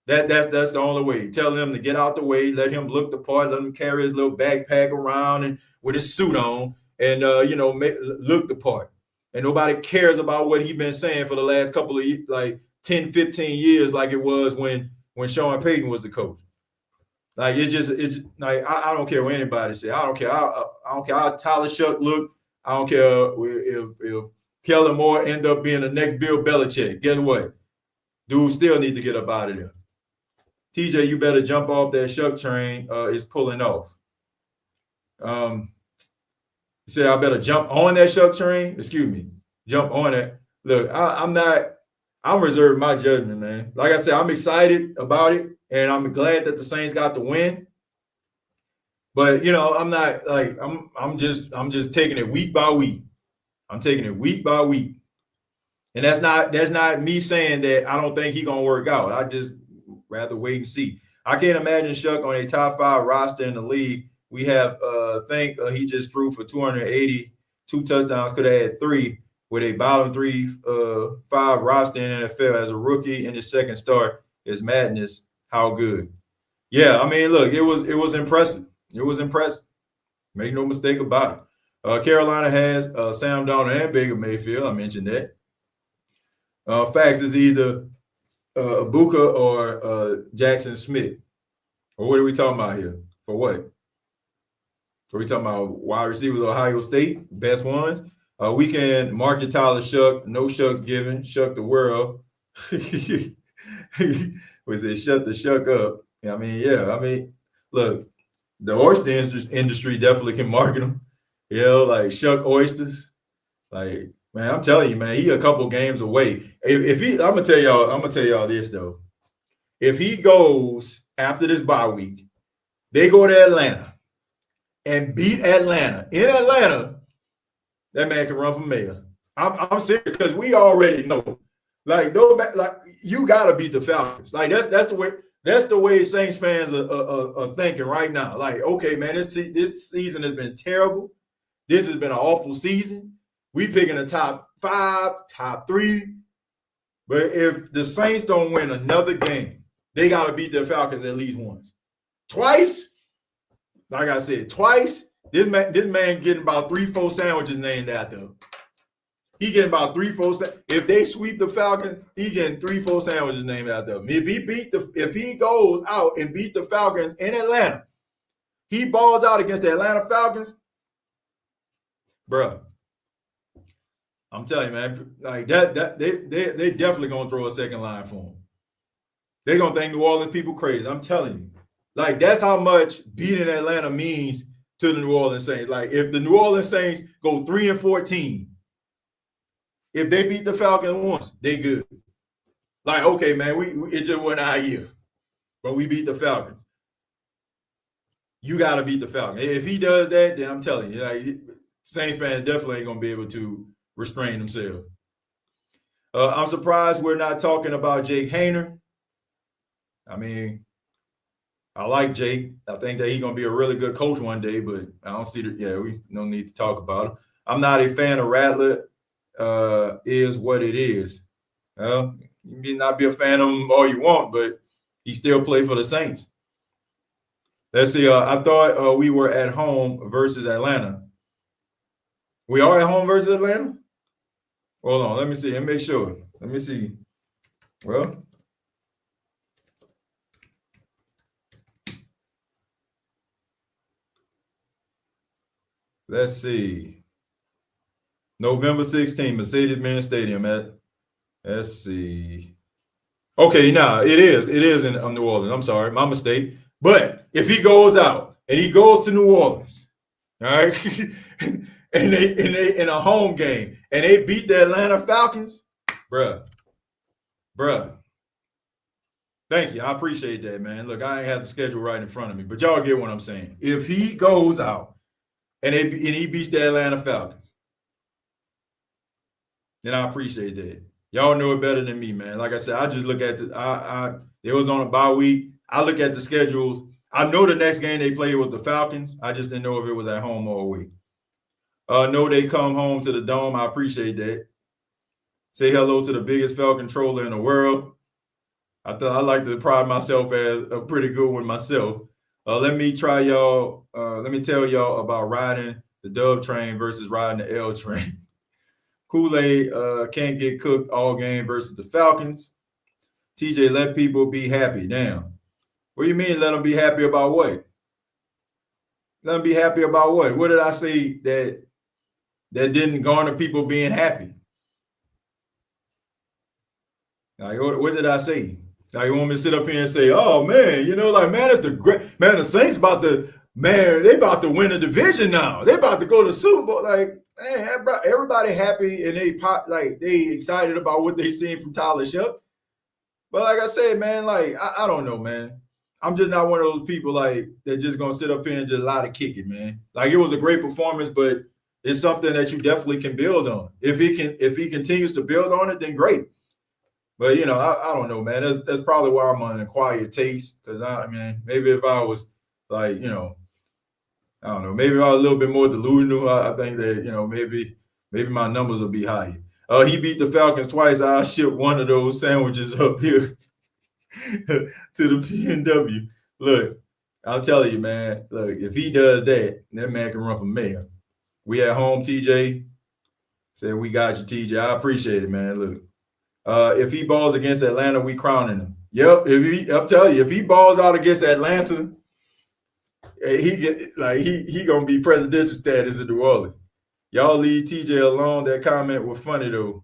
That's the only way. Tell him to get out the way, let him look the part, let him carry his little backpack around and with his suit on. And, you know, look the part. And nobody cares about what he's been saying for the last couple of years, like 10, 15 years, like it was when Sean Payton was the coach. Like, it's like, I don't care what anybody say. I don't care. I don't care how Tyler Shough look. I don't care if Kellen Moore end up being the next Bill Belichick. Guess what? Dude still need to get up out of there. TJ, you better jump off that Shough train. It's pulling off. You said I better jump on that Shough train. Excuse me, jump on it. Look, I'm reserving my judgment, man. Like I said, I'm excited about it, and I'm glad that the Saints got the win. But you know, I'm not like I'm just taking it week by week. I'm taking it week by week, and that's not me saying that I don't think he's gonna work out. I just rather wait and see. I can't imagine Shough on a top 5 roster in the league. We have he just threw for 280, 2 touchdowns, could have had 3 with a bottom 5 roster in NFL as a rookie in his second start. Is madness. How good? Yeah, I mean, look, it was impressive. It was impressive. Make no mistake about it. Carolina has Sam Darnold and Baker Mayfield. I mentioned that. Facts is either Ibuka or Jackson Smith. Or what are we talking about here? For what? So we talking about wide receivers, Ohio State, best ones. We can market Tyler Shough, no Shucks Given, Shough the world. We say shut the Shough up. I mean, yeah. I mean, look, the oyster industry definitely can market them. You know, like Shough oysters. Like Man, I'm telling you, man, he a couple games away. If he, I'm gonna tell y'all this though. If he goes after this bye week, they go to Atlanta and beat Atlanta in Atlanta, that man can run for mayor. I'm serious because we already know, like you gotta beat the Falcons. Like that's the way Saints fans are thinking right now. Like, okay, man, this season has been terrible. This has been an awful season. We picking a top 5, top 3. But if the Saints don't win another game, they got to beat the Falcons at least once. Twice, like I said, twice, this man getting about 3-4 sandwiches named after him. He getting about 3-4. If they sweep the Falcons, he getting 3-4 sandwiches named after him. If he goes out and beat the Falcons in Atlanta, he balls out against the Atlanta Falcons, bruh. I'm telling you, man, like that they definitely gonna throw a second line for him. They're gonna think New Orleans people crazy. I'm telling you. Like, that's how much beating Atlanta means to the New Orleans Saints. Like, if the New Orleans Saints go 3-14, if they beat the Falcons once, they good. Like, okay, man, it just wasn't our year, but we beat the Falcons. You got to beat the Falcons. If he does that, then I'm telling you, like, Saints fans definitely ain't gonna be able to restrain themselves. I'm surprised we're not talking about Jake Haener. I mean, I like Jake. I think that he's gonna be a really good coach one day, but I don't see we no need to talk about him. I'm not a fan of Rattler. Is what it is. You may not be a fan of him all you want, but he still played for the Saints. Let's see. I thought we were at home versus Atlanta. We are at home versus Atlanta? Hold on. Let me see. Let me make sure. Let me see. Well, let's see. November 16th, Mercedes-Benz Stadium let's see. Okay, it is. It is in New Orleans. I'm sorry. My mistake. But if he goes out and he goes to New Orleans, all right, and they in a home game and they beat the Atlanta Falcons, bruh. Thank you. I appreciate that, man. Look, I ain't have the schedule right in front of me, but y'all get what I'm saying. If he goes out and he beats the Atlanta Falcons, then I appreciate that. Y'all know it better than me, man. Like I said, I just look at it was on a bye week. I look at the schedules. I know the next game they played was the Falcons. I just didn't know if it was at home or away. No, they come home to the Dome. I appreciate that. Say hello to the biggest Falcon troller in the world. I like to pride myself as a pretty good one myself. Let me tell y'all about riding the Dove train versus riding the L train. Kool-Aid can't get cooked all game versus the Falcons. TJ, let people be happy. Damn. What do you mean let them be happy about what? Let them be happy about what? What did I say that didn't garner people being happy? Like, what did I say? Like, you want me to sit up here and say, oh, man, man, that's the great, man, the Saints they about to win the division now. They about to go to the Super Bowl. Like, man, everybody happy and they excited about what they seen from Tyler Shough. But like I said, man, like, I don't know, man. I'm just not one of those people like that just gonna sit up here and just lie to kick it, man. Like, it was a great performance, but it's something that you definitely can build on. If he continues to build on it, then great. But I don't know, man. That's probably why I'm on an acquired taste. Because maybe if I was like, I don't know, maybe if I was a little bit more delusional, I think that maybe my numbers will be higher. He beat the Falcons twice. I shipped one of those sandwiches up here to the PNW. Look, I'll tell you, man. Look, if he does that man can run for mayor. We at home, TJ. Said we got you, TJ. I appreciate it, man. Look. If he balls against Atlanta, we crowning him. Yep. I'm telling you, if he balls out against Atlanta, he gonna be presidential status in New Orleans. Y'all leave TJ alone. That comment was funny though.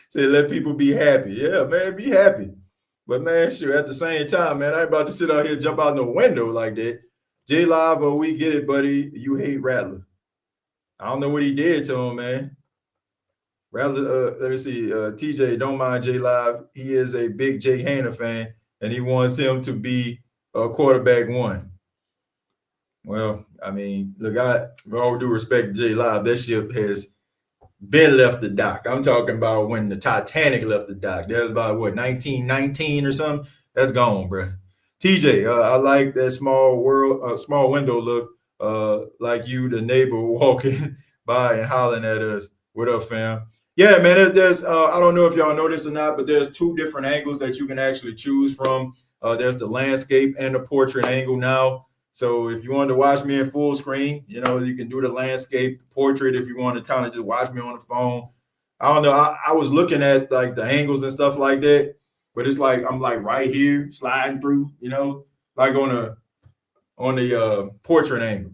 Say let people be happy. Yeah, man, be happy. But man, sure, at the same time, man, I ain't about to sit out here and jump out no window like that. J Live, we get it, buddy. You hate Rattler. I don't know what he did to him, man. Rather, let me see. TJ, don't mind J Live. He is a big Jake Hanna fan, and he wants him to be quarterback one. Well, I mean, look, with all due respect to J Live, that ship has been left the dock. I'm talking about when the Titanic left the dock. That was about what 1919 or something. That's gone, bro. TJ, I like that small window look. Like you, the neighbor, walking by and hollering at us. What up, fam? Yeah, man. There's I don't know if y'all know this or not, but there's two different angles that you can actually choose from. There's the landscape and the portrait angle now. So if you wanted to watch me in full screen, you can do the landscape, portrait if you want to kind of just watch me on the phone. I don't know. I was looking at like the angles and stuff like that, but it's like I'm like right here sliding through, like on the portrait angle.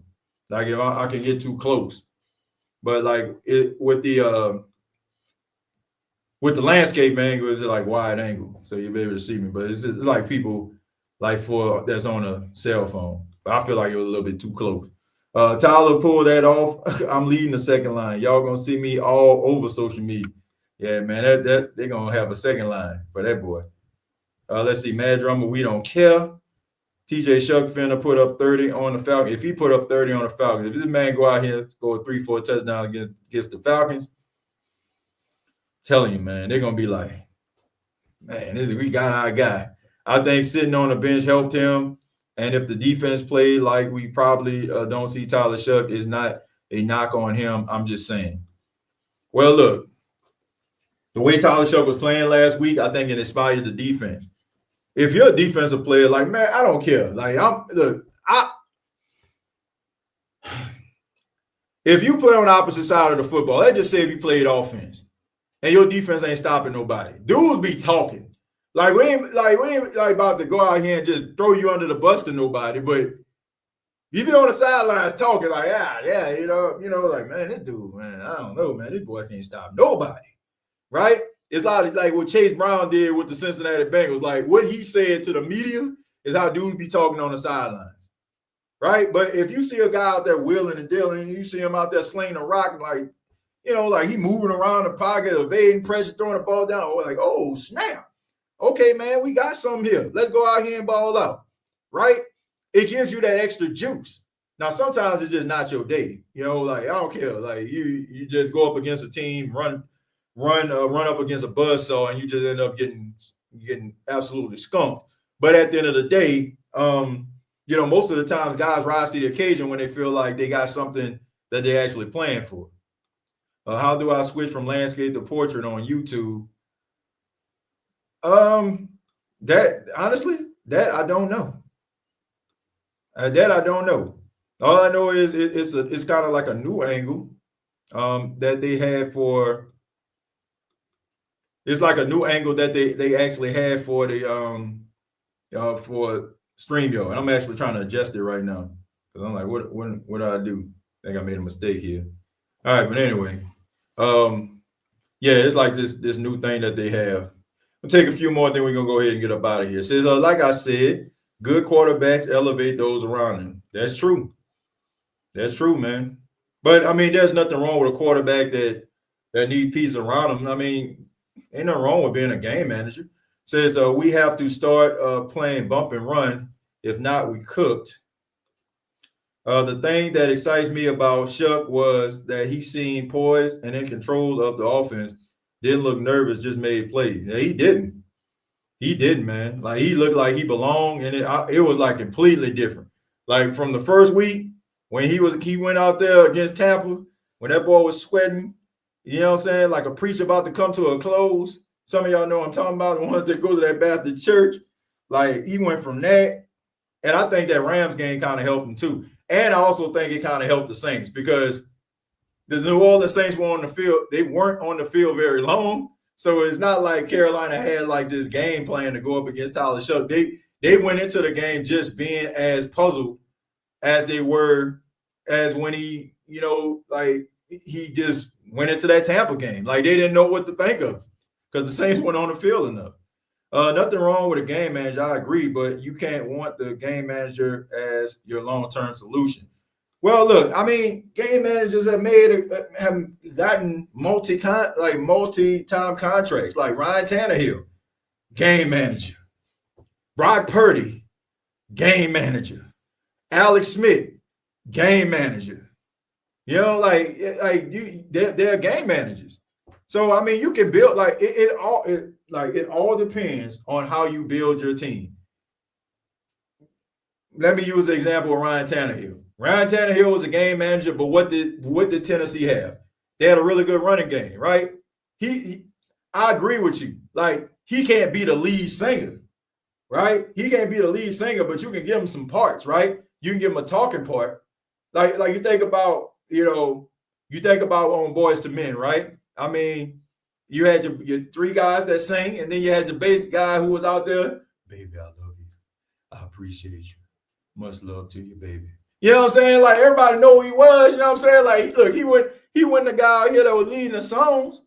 Like if I can get too close. But like it with the landscape angle, it's like wide angle. So you'll be able to see me. But it's like people like for that's on a cell phone. But I feel like it was a little bit too close. Tyler pulled that off. I'm leading the second line. Y'all gonna see me all over social media. Yeah, man, that they're gonna have a second line for that boy. Let's see, Mad Drummer, we don't care. TJ Shough finna put up 30 on the Falcons. If he put up 30 on the Falcons, if this man go out here and score 3-4 touchdowns against the Falcons, telling you, man, they're gonna be like, man, we got our guy. I think sitting on the bench helped him. And if the defense played like we probably don't see Tyler Shough, is not a knock on him. I'm just saying. Well, look, the way Tyler Shough was playing last week, I think it inspired the defense. If you're a defensive player, like, man, I don't care. Like, if you play on the opposite side of the football, let's just say if you played offense and your defense ain't stopping nobody, dudes be talking. Like we ain't like about to go out here and just throw you under the bus to nobody, but you be on the sidelines talking like, yeah, like, man, this dude, man, I don't know, man, this boy can't stop nobody, right? It's like what Chase Brown did with the Cincinnati Bengals. Like what he said to the media is how dudes be talking on the sidelines, right? But if you see a guy out there wheeling and dealing, and you see him out there slinging a rock, like, like he moving around the pocket, evading pressure, throwing the ball down, or like, oh, snap. Okay, man, we got something here. Let's go out here and ball out, right? It gives you that extra juice. Now, sometimes it's just not your day. Like, I don't care. Like, you just go up against a team, run up against a buzzsaw, and you just end up getting absolutely skunked. But at the end of the day, most of the times guys rise to the occasion when they feel like they got something that they're actually playing for. How do I switch from landscape to portrait on YouTube? That honestly, that I don't know. That I don't know. All I know is it's kind of like a new angle that they had for. It's like a new angle that they actually had for the for StreamYard. And I'm actually trying to adjust it right now because I'm like, what do I do? I think I made a mistake here. All right, but anyway, yeah, it's like this new thing that they have. We'll take a few more, then we're gonna go ahead and get up out of here. It says, like I said, good quarterbacks elevate those around them. That's true. That's true, man. But I mean, there's nothing wrong with a quarterback that need pieces around him. I mean, ain't nothing wrong with being a game manager. It says we have to start playing bump and run. If not, we cooked. The thing that excites me about Shough was that he seemed poised and in control of the offense. Didn't look nervous, just made plays. Yeah, he didn't. He didn't, man. Like he looked like he belonged, and it was like completely different. Like from the first week when he went out there against Tampa, when that boy was sweating, you know what I'm saying? Like a preacher about to come to a close. Some of y'all know what I'm talking about. The ones that go to that Baptist church. Like he went from that, and I think that Rams game kind of helped him too. And I also think it kind of helped the Saints because the New Orleans Saints were on the field. They weren't on the field very long. So it's not like Carolina had like this game plan to go up against Tyler Shough. They went into the game just being as puzzled as they were as when he, like he just went into that Tampa game. Like they didn't know what to think of because the Saints weren't on the field enough. Nothing wrong with a game manager. I agree, but you can't want the game manager as your long-term solution. Well, look, I mean, game managers have gotten multi-time contracts, like Ryan Tannehill, game manager. Brock Purdy, game manager. Alex Smith, game manager. You know, they're game managers. So I mean, you can build it all depends on how you build your team. Let me use the example of Ryan Tannehill. Ryan Tannehill was a game manager, but what did Tennessee have? They had a really good running game, right? I agree with you. Like, he can't be the lead singer, right? He can't be the lead singer, but you can give him some parts, right? You can give him a talking part. Like you think about, on Boys to Men, right? I mean, you had your three guys that sing, and then you had your bass guy who was out there, baby, I love you. I appreciate you. Much love to you, baby. You know what I'm saying? Like, everybody know who he was. You know what I'm saying? Like, look, he wasn't the guy out here that was leading the songs,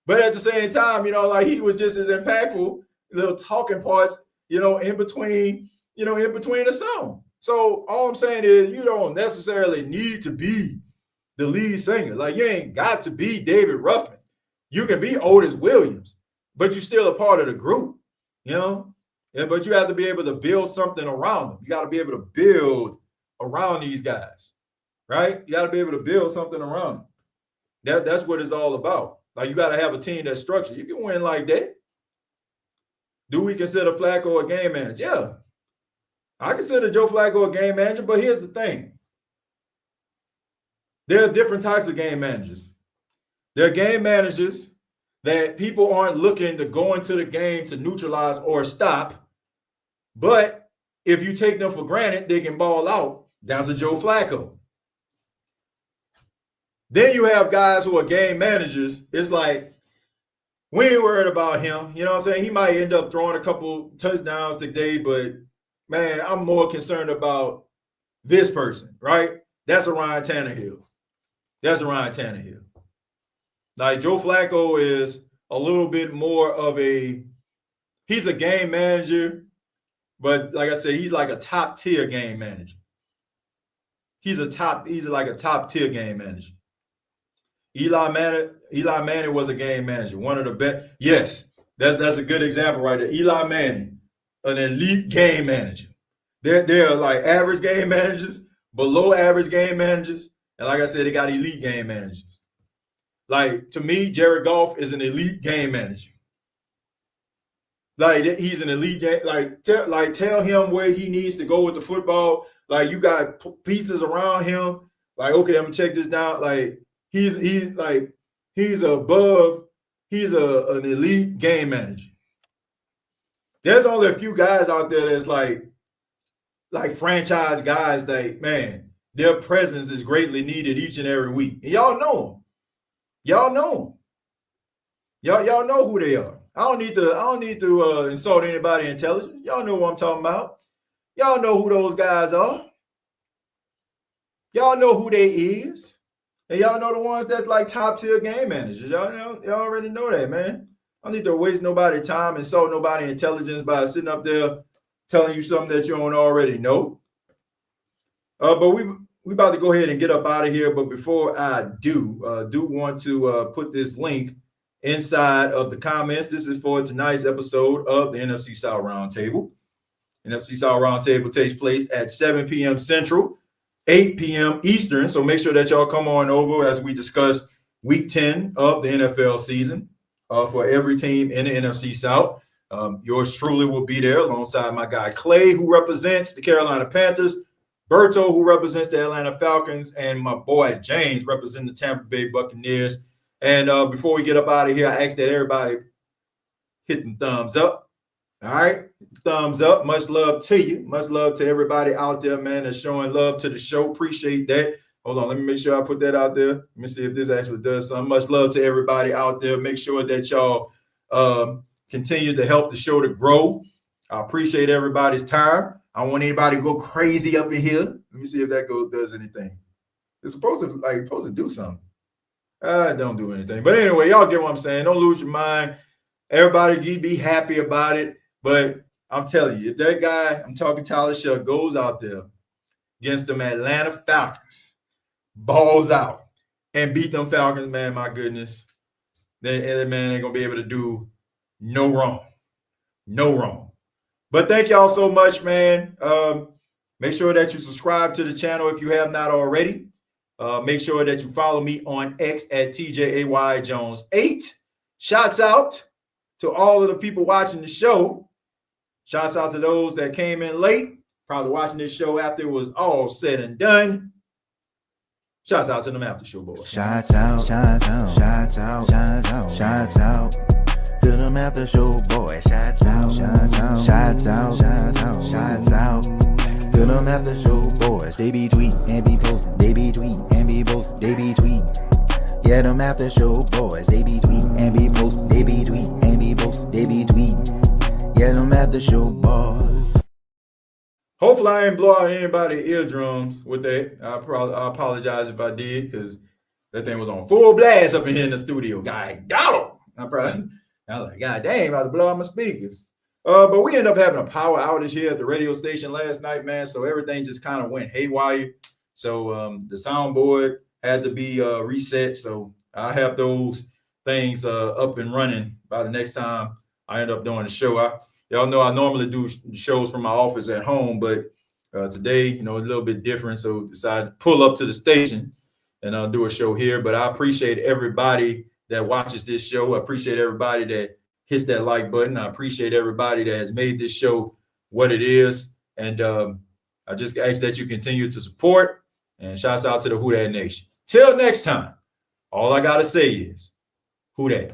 but at the same time, he was just as impactful, little talking parts, in between the song. So all I'm saying is, you don't necessarily need to be the lead singer. Like, you ain't got to be David Ruffin. You can be Otis Williams, but you're still a part of the group, Yeah, but you have to be able to build something around them. You got to be able to build around these guys, right? You got to be able to build something around them. That's what it's all about. Like, you got to have a team that's structured. You can win like that. Do we consider Flacco a game manager? Yeah. I consider Joe Flacco a game manager, but here's the thing. There are different types of game managers. There are game managers that people aren't looking to go into the game to neutralize or stop. But if you take them for granted, they can ball out. That's a Joe Flacco. Then you have guys who are game managers. It's like, we ain't worried about him. You know what I'm saying? He might end up throwing a couple touchdowns today, but, man, I'm more concerned about this person, right? That's a Ryan Tannehill. Like, Joe Flacco is a little bit more of he's a game manager, but like I said, he's like a top tier game manager. He's like a top tier game manager. Eli Manning was a game manager, one of the best. Yes, that's a good example right there. Eli Manning, an elite game manager. There are like average game managers, below average game managers, and like I said, they got elite game managers. Like, to me, Jared Goff is an elite game manager. Like, he's an elite game. Tell him where he needs to go with the football. Like, you got pieces around him. Like, okay, I'm gonna check this down. Like, he's an elite game manager. There's only a few guys out there that's like franchise guys that, man, their presence is greatly needed each and every week. And y'all know them. Y'all know who they are. I don't need to insult anybody intelligent. Y'all know what I'm talking about. Y'all know who those guys are. Y'all know who they is. And y'all know the ones that's like top tier game managers. Y'all already know that, man. I don't need to waste nobody's time, insult nobody's intelligence by sitting up there telling you something that you don't already know. But we about to go ahead and get up out of here. But before I do want to put this link inside of the comments. This is for tonight's episode of the NFC South Roundtable. NFC South Roundtable takes place at 7 p.m. Central, 8 p.m. Eastern. So make sure that y'all come on over as we discuss Week 10 of the NFL season for every team in the NFC South. Yours truly will be there alongside my guy Clay, who represents the Carolina Panthers, Berto, who represents the Atlanta Falcons, and my boy James, representing the Tampa Bay Buccaneers. And before we get up out of here, I ask that everybody hit the thumbs up. All right, thumbs up. Much love to you. Much love to everybody out there, man, that's showing love to the show. Appreciate that. Hold on, let me make sure I put that out there. Let me see if this actually does something. Much love to everybody out there. Make sure that y'all continue to help the show to grow. I appreciate everybody's time. I don't want anybody to go crazy up in here. Let me see if that does anything. It's supposed to do something. Don't do anything. But anyway, y'all get what I'm saying. Don't lose your mind. Everybody be happy about it. But I'm telling you, if that guy, I'm talking Tyler Shough, goes out there against them Atlanta Falcons, balls out, and beat them Falcons, man, my goodness. That man ain't going to be able to do no wrong. No wrong. But thank y'all so much, man. Make sure that you subscribe to the channel if you have not already. Make sure that you follow me on X at TJAYJones8. Shouts out to all of the people watching the show. Shouts out to those that came in late, probably watching this show after it was all said and done. Shouts out to them after show boys. Shouts out, shouts out, shouts out, shouts out, shouts out to them after show boys. Shouts out, shouts out, shouts out, shouts out, shouts out to them after show boys. They be tweeting and be posting, they be tweeting and be posting, they be tweeting. Yeah, them after show boys. They be tweeting and be posting, they be tweeting and be posting, they be tweeting. Yeah, them after show boys. Hopefully I didn't blow out anybody's eardrums with that. I apologize if I did, because that thing was on full blast up in here in the studio. God dog. I was like, God dang, about to blow out my speakers. But we ended up having a power outage here at the radio station last night, man. So everything just kind of went haywire. So the soundboard had to be reset. So I have those things up and running by the next time I end up doing the show. Y'all know I normally do shows from my office at home, but today, you know, a little bit different. So decided to pull up to the station and I'll do a show here. But I appreciate everybody that watches this show. I appreciate everybody that hits that like button. I appreciate everybody that has made this show what it is. And I just ask that you continue to support, and shouts out to the Who Dat Nation. Till next time, all I got to say is, Who Dat?